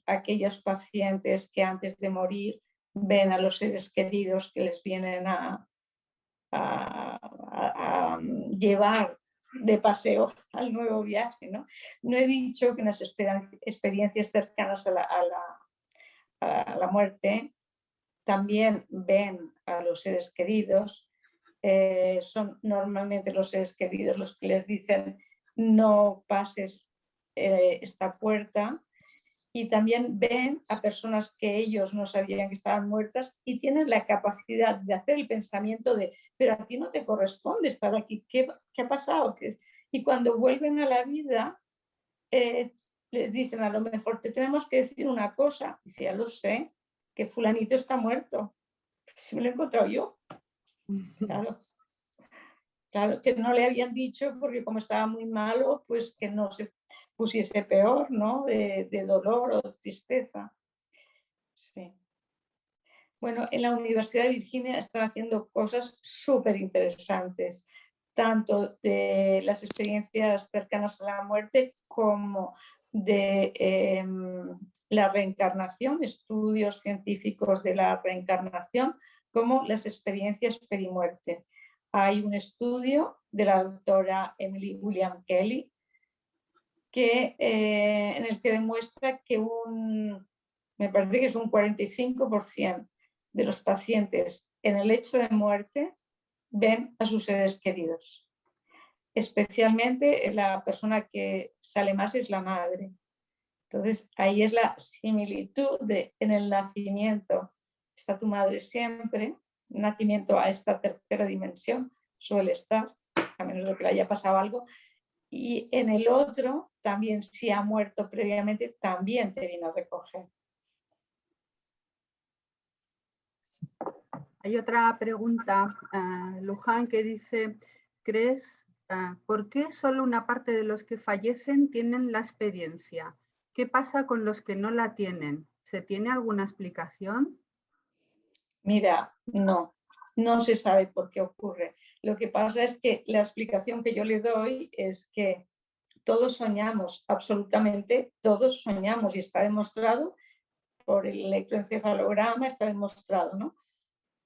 aquellos pacientes que antes de morir ven a los seres queridos que les vienen a llevar de paseo al nuevo viaje, ¿no? No he dicho que en las experiencias cercanas a la muerte también ven a los seres queridos, son normalmente los seres queridos los que les dicen no pases esta puerta, y también ven a personas que ellos no sabían que estaban muertas y tienen la capacidad de hacer el pensamiento de, pero a ti no te corresponde estar aquí, ¿qué ha pasado? Y cuando vuelven a la vida, les dicen, a lo mejor te tenemos que decir una cosa. Dice, ya lo sé, que fulanito está muerto. Si me lo he encontrado yo. Claro, que no le habían dicho porque como estaba muy malo, pues que no se pusiese peor, ¿no? De dolor o tristeza. Sí. Bueno, en la Universidad de Virginia están haciendo cosas súper interesantes, tanto de las experiencias cercanas a la muerte como de la reencarnación, estudios científicos de la reencarnación, como las experiencias perimuerte. Hay un estudio de la doctora Emily William Kelly en el que demuestra que me parece que es un 45% de los pacientes en el lecho de muerte ven a sus seres queridos. Especialmente la persona que sale más es la madre. Entonces ahí es la similitud en el nacimiento. Está tu madre siempre, nacimiento a esta tercera dimensión, suele estar, a menos de que le haya pasado algo. Y en el otro, también si ha muerto previamente, también te viene a recoger. Hay otra pregunta, Luján, que dice, ¿crees por qué solo una parte de los que fallecen tienen la experiencia? ¿Qué pasa con los que no la tienen? ¿Se tiene alguna explicación? Mira, no se sabe por qué ocurre. Lo que pasa es que la explicación que yo le doy es que todos soñamos, absolutamente todos soñamos, y está demostrado por el electroencefalograma, está demostrado, ¿no?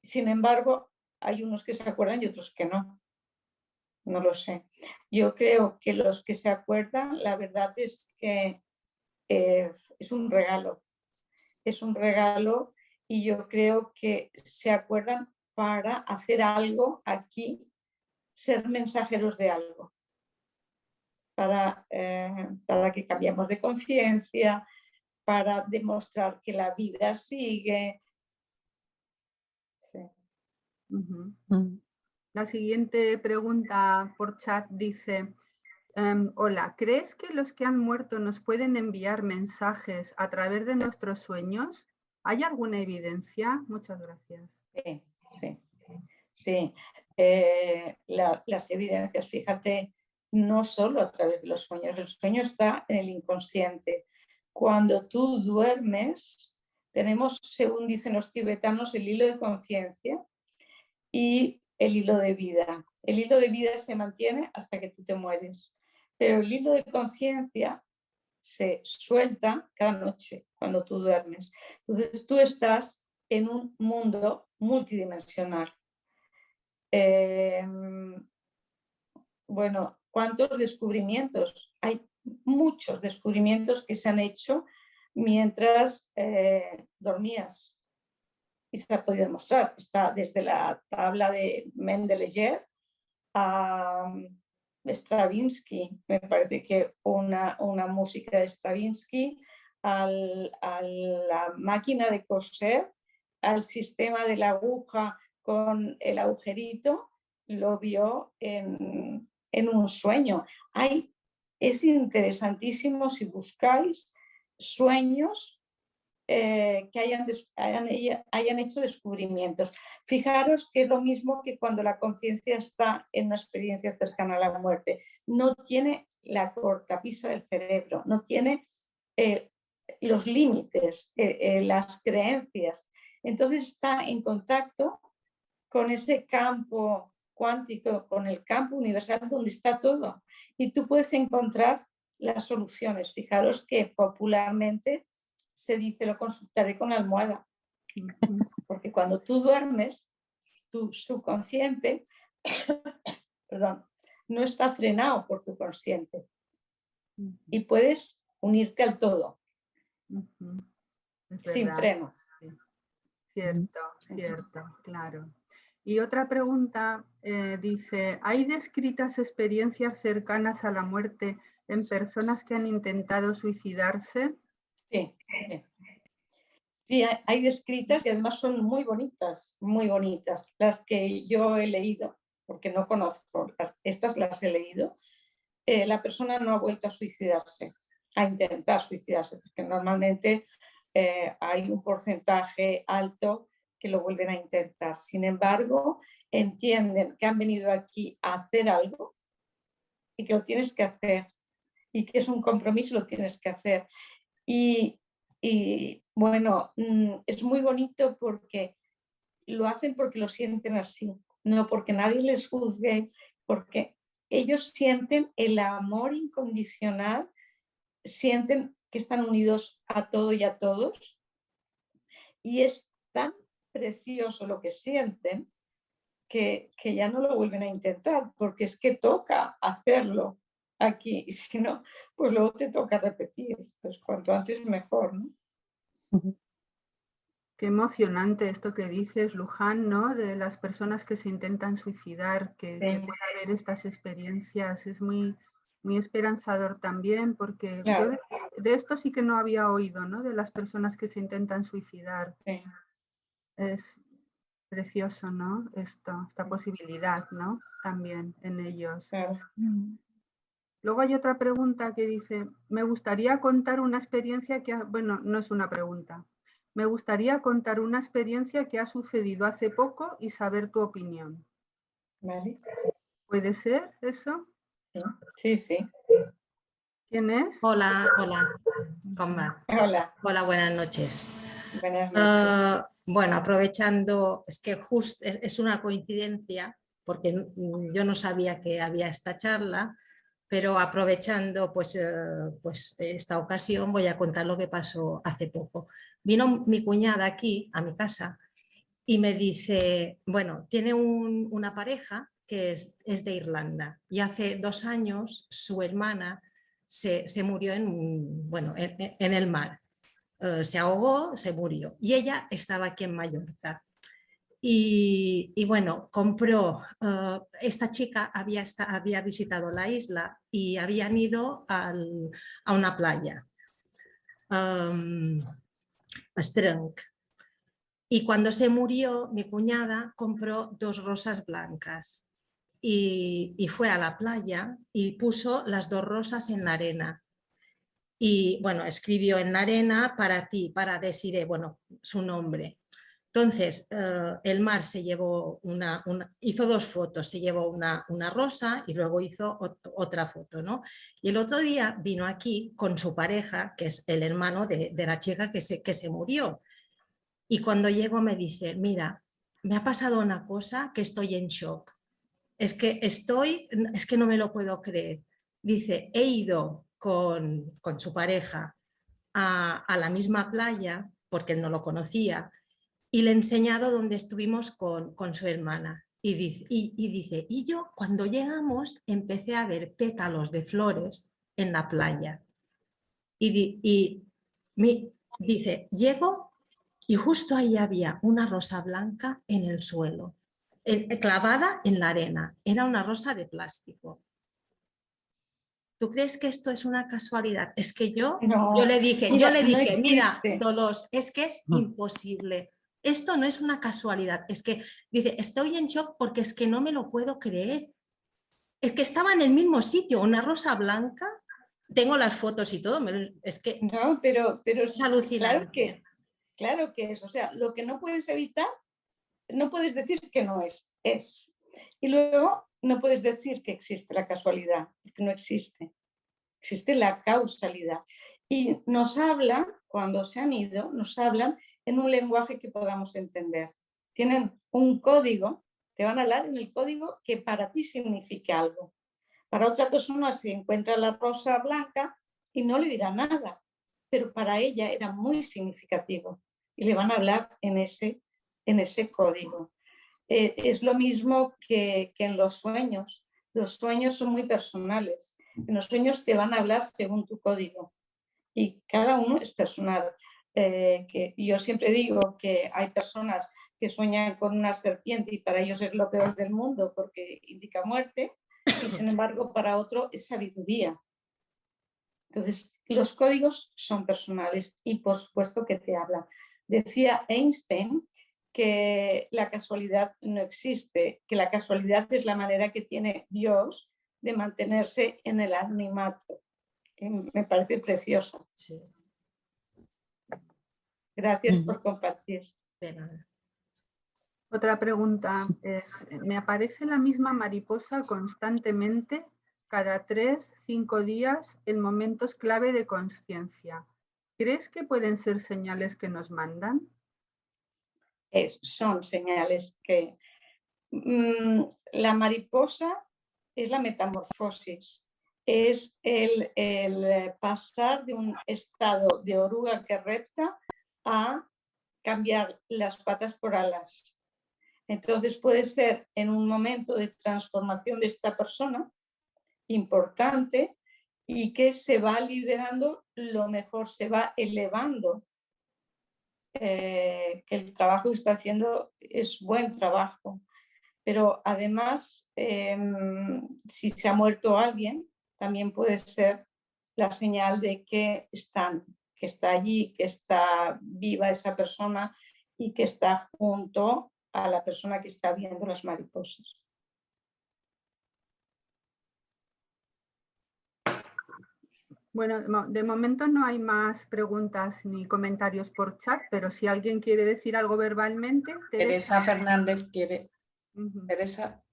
Sin embargo, hay unos que se acuerdan y otros que no. No lo sé. Yo creo que los que se acuerdan, la verdad es que es un regalo. Es un regalo y yo creo que se acuerdan para hacer algo aquí, ser mensajeros de algo. Para que cambiemos de conciencia, para demostrar que la vida sigue. Sí. La siguiente pregunta por chat dice, hola, ¿crees que los que han muerto nos pueden enviar mensajes a través de nuestros sueños? ¿Hay alguna evidencia? Muchas gracias. Sí. Las evidencias, fíjate, no solo a través de los sueños, el sueño está en el inconsciente. Cuando tú duermes, tenemos, según dicen los tibetanos, el hilo de conciencia y el hilo de vida. El hilo de vida se mantiene hasta que tú te mueres, pero el hilo de conciencia se suelta cada noche cuando tú duermes. Entonces tú estás en un mundo multidimensional. Bueno, ¿cuántos descubrimientos? Hay muchos descubrimientos que se han hecho mientras dormías y se ha podido demostrar. Está desde la tabla de Mendeleev a Stravinsky, me parece que una música de Stravinsky, a la máquina de coser, al sistema de la aguja con el agujerito, lo vio en un sueño. Es interesantísimo si buscáis sueños que hayan hecho descubrimientos. Fijaros que es lo mismo que cuando la conciencia está en una experiencia cercana a la muerte. No tiene la cortapisa del cerebro, no tiene los límites, las creencias. Entonces está en contacto con ese campo cuántico, con el campo universal donde está todo. Y tú puedes encontrar las soluciones. Fijaros que popularmente se dice, lo consultaré con la almohada. Porque cuando tú duermes, tu subconsciente no está frenado por tu consciente. Y puedes unirte al todo. Sin frenos. Sí. Cierto, claro. Y otra pregunta dice, ¿hay descritas experiencias cercanas a la muerte en personas que han intentado suicidarse? Sí, hay descritas y además son muy bonitas, las que yo he leído, porque no conozco, estas las he leído. La persona no ha vuelto a suicidarse, a intentar suicidarse, porque normalmente hay un porcentaje alto que lo vuelven a intentar. Sin embargo, entienden que han venido aquí a hacer algo y que lo tienes que hacer y que es un compromiso, lo tienes que hacer. Y bueno, es muy bonito porque lo hacen porque lo sienten así, no porque nadie les juzgue, porque ellos sienten el amor incondicional, sienten que están unidos a todo y a todos, y es tan precioso lo que sienten que ya no lo vuelven a intentar, porque es que toca hacerlo aquí, y si no, pues luego te toca repetir, pues cuanto antes mejor, ¿no? Qué emocionante esto que dices, Luján, ¿no? De las personas que se intentan suicidar, que pueda haber estas experiencias, es muy, muy esperanzador también, porque claro. Yo de esto sí que no había oído, ¿no? De las personas que se intentan suicidar. Sí. Precioso, ¿no? Esta posibilidad, ¿no? También en ellos. Claro. Luego hay otra pregunta que dice, me gustaría contar una experiencia que, bueno, no es una pregunta. Me gustaría contar una experiencia que ha sucedido hace poco y saber tu opinión. Vale. ¿Puede ser eso? Sí, sí. ¿Quién es? Hola, hola. ¿Cómo va? Hola. Hola, buenas noches. Buenas noches. Bueno, aprovechando, es que justo es una coincidencia, porque yo no sabía que había esta charla, pero aprovechando pues esta ocasión voy a contar lo que pasó hace poco. Vino mi cuñada aquí a mi casa y me dice, bueno, tiene una pareja que es de Irlanda y hace 2 años su hermana se murió en el mar. Se ahogó, se murió y ella estaba aquí en Mallorca. Y bueno, compró, esta chica había visitado la isla y habían ido a una playa, a Strunk. Y cuando se murió, mi cuñada compró 2 rosas blancas y fue a la playa y puso las 2 rosas en la arena. Y bueno, escribió en la arena para ti, para Desiree, bueno, su nombre. Entonces, el mar se llevó hizo 2 fotos, se llevó una rosa y luego hizo otra foto, ¿no? Y el otro día vino aquí con su pareja, que es el hermano de la chica que se murió. Y cuando llego me dice, mira, me ha pasado una cosa que estoy en shock. Es que no me lo puedo creer. Dice, he ido con su pareja a la misma playa, porque él no lo conocía, y le he enseñado dónde estuvimos con su hermana. Y dice, y yo cuando llegamos empecé a ver pétalos de flores en la playa. Dice, llego y justo ahí había una rosa blanca en el suelo, clavada en la arena. Era una rosa de plástico. ¿Tú crees que esto es una casualidad? Es que yo le dije, no mira, Dolores, es que es imposible. Esto no es una casualidad. Es que, dice, estoy en shock porque es que no me lo puedo creer. Es que estaba en el mismo sitio, una rosa blanca. Tengo las fotos y todo. Es que no, pero es alucinante. Claro que es. O sea, lo que no puedes evitar, no puedes decir que no es. Y luego no puedes decir que existe la casualidad, porque no existe. Existe la causalidad. Y nos hablan, cuando se han ido, nos hablan en un lenguaje que podamos entender. Tienen un código, te van a hablar en el código que para ti significa algo. Para otra persona se encuentra la rosa blanca y no le dirá nada, pero para ella era muy significativo y le van a hablar en ese código. Es lo mismo que en los sueños. Los sueños son muy personales. En los sueños te van a hablar según tu código y cada uno es personal. Que yo siempre digo que hay personas que sueñan con una serpiente y para ellos es lo peor del mundo porque indica muerte y sin embargo para otro es sabiduría. Entonces los códigos son personales y por supuesto que te hablan. Decía Einstein que la casualidad no existe, que la casualidad es la manera que tiene Dios de mantenerse en el anonimato. Me parece precioso. Sí. Gracias por compartir. De nada. Otra pregunta es, ¿me aparece la misma mariposa constantemente cada 3-5 días en momentos clave de conciencia? ¿Crees que pueden ser señales que nos mandan? Son señales que la mariposa es la metamorfosis, es el pasar de un estado de oruga que repta a cambiar las patas por alas. Entonces puede ser en un momento de transformación de esta persona importante y que se va liberando lo mejor, se va elevando. Que el trabajo que está haciendo es buen trabajo, pero además si se ha muerto alguien también puede ser la señal de que está allí, que está viva esa persona y que está junto a la persona que está viendo las mariposas. Bueno, de momento no hay más preguntas ni comentarios por chat, pero si alguien quiere decir algo verbalmente... Teresa Fernández quiere... Teresa.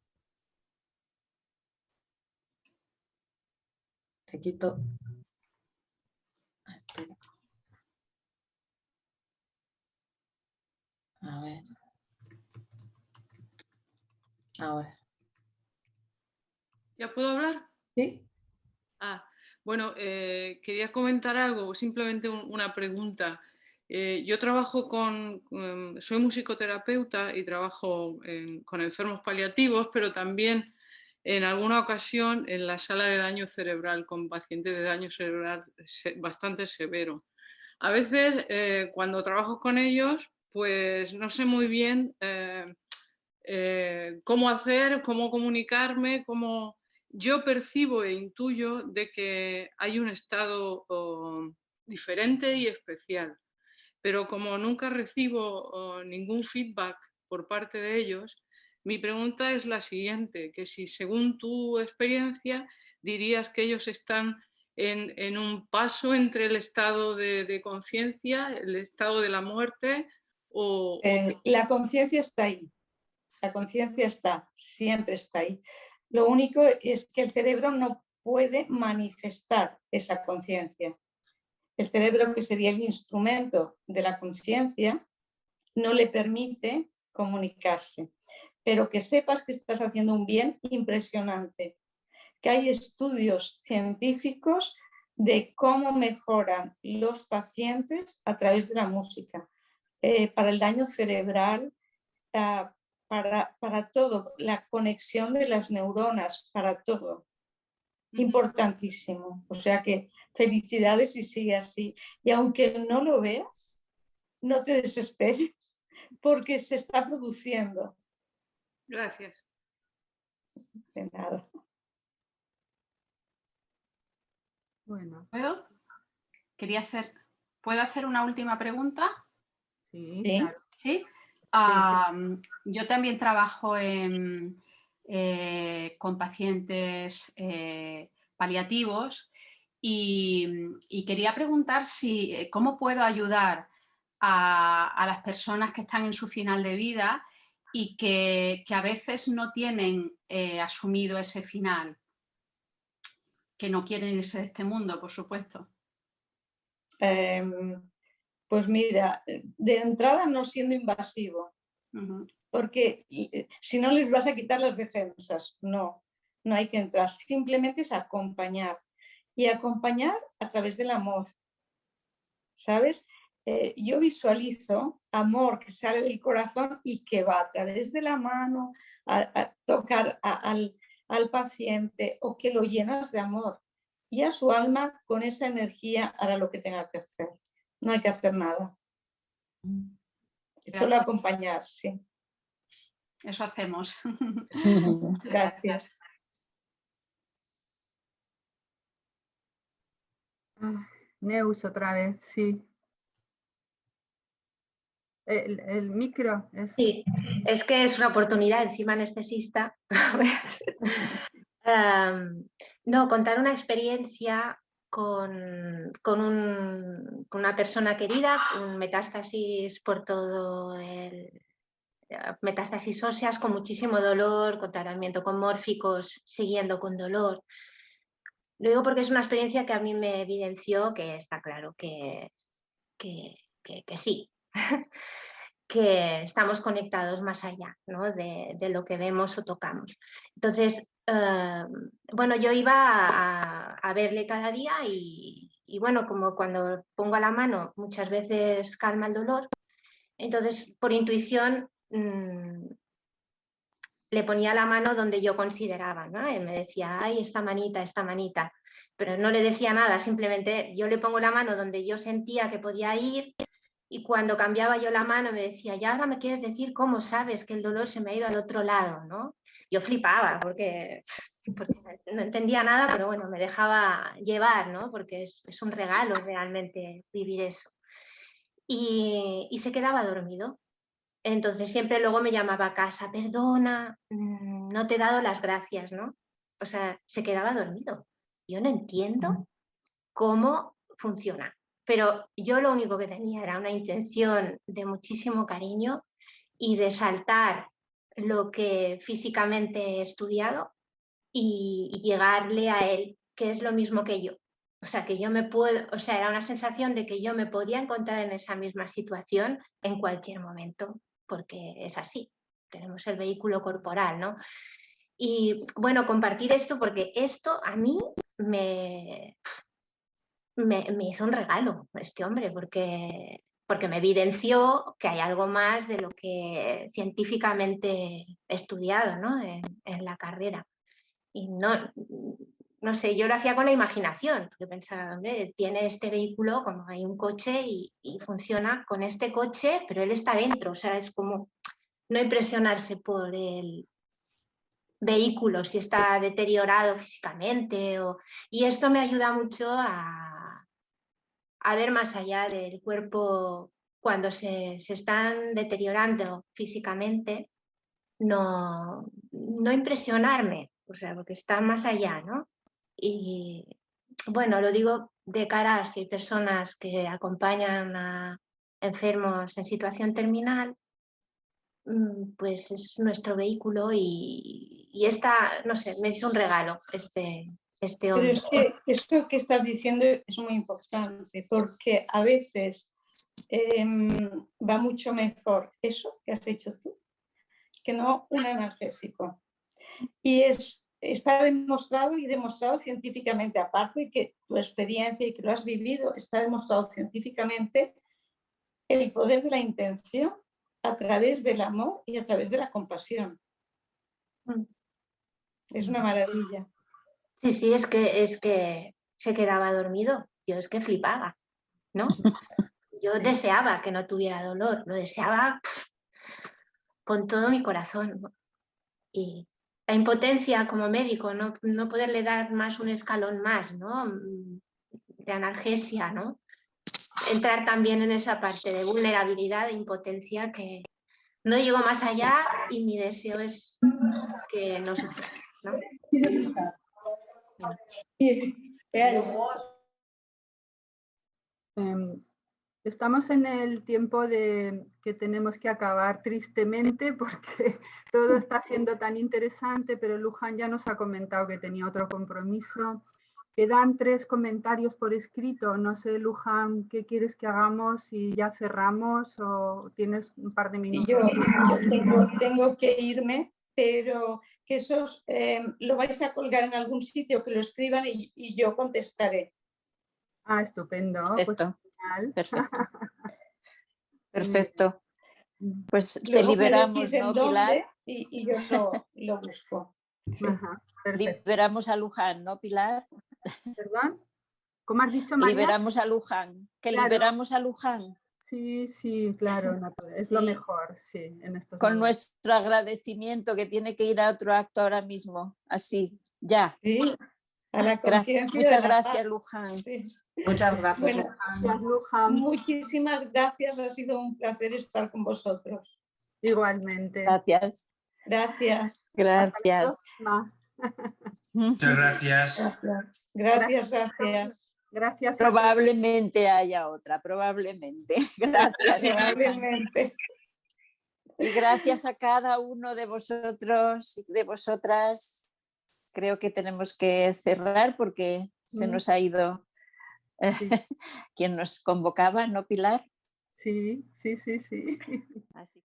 Te quito. Espera. A ver. Ahora. ¿Ya puedo hablar? Sí. Bueno, quería comentar algo, simplemente una pregunta. Yo trabajo soy musicoterapeuta y trabajo con enfermos paliativos, pero también en alguna ocasión en la sala de daño cerebral con pacientes de daño cerebral bastante severo. A veces cuando trabajo con ellos, pues no sé muy bien cómo hacer, cómo comunicarme, yo percibo e intuyo de que hay un estado diferente y especial, pero como nunca recibo ningún feedback por parte de ellos, mi pregunta es la siguiente, que si según tu experiencia dirías que ellos están en un paso entre el estado de conciencia, el estado de la muerte o... La conciencia está ahí, la conciencia está, siempre está ahí. Lo único es que el cerebro no puede manifestar esa conciencia. El cerebro, que sería el instrumento de la conciencia, no le permite comunicarse. Pero que sepas que estás haciendo un bien impresionante, que hay estudios científicos de cómo mejoran los pacientes a través de la música, para el daño cerebral, para todo, la conexión de las neuronas, para todo. Importantísimo. O sea que felicidades y sigue así. Y aunque no lo veas, no te desesperes, porque se está produciendo. Gracias. De nada. Bueno. ¿Puedo hacer una última pregunta? Sí, ¿Sí? claro. ¿Sí? Yo también trabajo con pacientes paliativos y quería preguntar cómo puedo ayudar a las personas que están en su final de vida y que a veces no tienen asumido ese final, que no quieren irse de este mundo, por supuesto. Pues mira, de entrada no siendo invasivo, porque si no les vas a quitar las defensas, no hay que entrar, simplemente es acompañar y acompañar a través del amor, ¿sabes? Yo visualizo amor que sale del corazón y que va a través de la mano a tocar al paciente, o que lo llenas de amor y a su alma con esa energía hará lo que tenga que hacer. No hay que hacer nada. Solo acompañar, sí. Eso hacemos. Gracias. Neus otra vez, sí. El micro es... Sí, es que es una oportunidad, encima anestesista. No, contar una experiencia con una persona querida, con metástasis por todo metástasis óseas, con muchísimo dolor, con tratamiento con mórficos, siguiendo con dolor. Lo digo porque es una experiencia que a mí me evidenció que está claro que sí, que estamos conectados más allá, ¿no? de lo que vemos o tocamos. Entonces, bueno, yo iba a verle cada día y bueno, como cuando pongo la mano muchas veces calma el dolor, entonces por intuición le ponía la mano donde yo consideraba, ¿no? Él me decía, ay, esta manita, pero no le decía nada, simplemente yo le pongo la mano donde yo sentía que podía ir. Y cuando cambiaba yo la mano me decía, ¿y ahora me quieres decir cómo sabes que el dolor se me ha ido al otro lado? ¿No? Yo flipaba porque no entendía nada, pero bueno, me dejaba llevar, ¿no? Porque es un regalo realmente vivir eso. Y se quedaba dormido. Entonces siempre luego me llamaba a casa, perdona, no te he dado las gracias, ¿no? O sea, se quedaba dormido. Yo no entiendo cómo funciona, pero yo lo único que tenía era una intención de muchísimo cariño y de saltar lo que físicamente he estudiado y llegarle a él, que es lo mismo que yo. O sea, que yo me puedo, o sea, era una sensación de que yo me podía encontrar en esa misma situación en cualquier momento, porque es así, tenemos el vehículo corporal, ¿no? Y bueno, compartir esto, porque esto a mí me hizo un regalo, este hombre, porque me evidenció que hay algo más de lo que científicamente he estudiado, ¿no? en la carrera. Y no sé, yo lo hacía con la imaginación, porque pensaba, hombre, tiene este vehículo como hay un coche y funciona con este coche, pero él está dentro, o sea, es como no impresionarse por el vehículo si está deteriorado físicamente. Y esto me ayuda mucho a ver más allá del cuerpo cuando se están deteriorando físicamente, no impresionarme, o sea, porque está más allá, ¿no? Y bueno, lo digo de cara a si hay personas que acompañan a enfermos en situación terminal, pues es nuestro vehículo y esta, no sé, me hizo un regalo este hombre. Pero es que esto que estás diciendo es muy importante, porque a veces va mucho mejor eso que has hecho tú que no un analgésico. Y está demostrado y demostrado científicamente, aparte de que tu experiencia y que lo has vivido, está demostrado científicamente el poder de la intención a través del amor y a través de la compasión. Es una maravilla. Sí, sí, es que se quedaba dormido. Yo es que flipaba, ¿no? Yo deseaba que no tuviera dolor, lo deseaba con todo mi corazón, ¿no? Y la impotencia como médico, no poderle dar más un escalón más, ¿no? De analgesia, ¿no? Entrar también en esa parte de vulnerabilidad, de impotencia, que no llego más allá y mi deseo es que no sufra, ¿no? Estamos en el tiempo de que tenemos que acabar tristemente porque todo está siendo tan interesante, pero Luján ya nos ha comentado que tenía otro compromiso. Quedan 3 comentarios por escrito. No sé, Luján, ¿qué quieres que hagamos? Si ya cerramos o tienes un par de minutos. Yo tengo que irme, pero que esos lo vais a colgar en algún sitio, que lo escriban y yo contestaré. Ah, estupendo. Perfecto. Pues, perfecto. Perfecto. Pues te Luego liberamos, me ¿no, decís en Pilar? dónde y yo lo busco. Sí. Ajá, liberamos a Luján, ¿no, Pilar? ¿Perdón? ¿Cómo has dicho, María? Liberamos a Luján. Que claro. Liberamos a Luján. Sí, sí, claro, es lo mejor, sí, en estos con momentos. Nuestro agradecimiento, que tiene que ir a otro acto ahora mismo, así, ya. Sí, a la conciencia. Muchas gracias, Luján. Sí. Muchas gracias, bueno, Luján. Muchísimas gracias, ha sido un placer estar con vosotros. Igualmente. Gracias. Gracias. Gracias. Muchas gracias. Gracias. Gracias. Probablemente haya otra, probablemente. Gracias. Probablemente. Y gracias a cada uno de vosotros y de vosotras. Creo que tenemos que cerrar porque se nos ha ido quien nos convocaba, ¿no, Pilar? Sí. Así.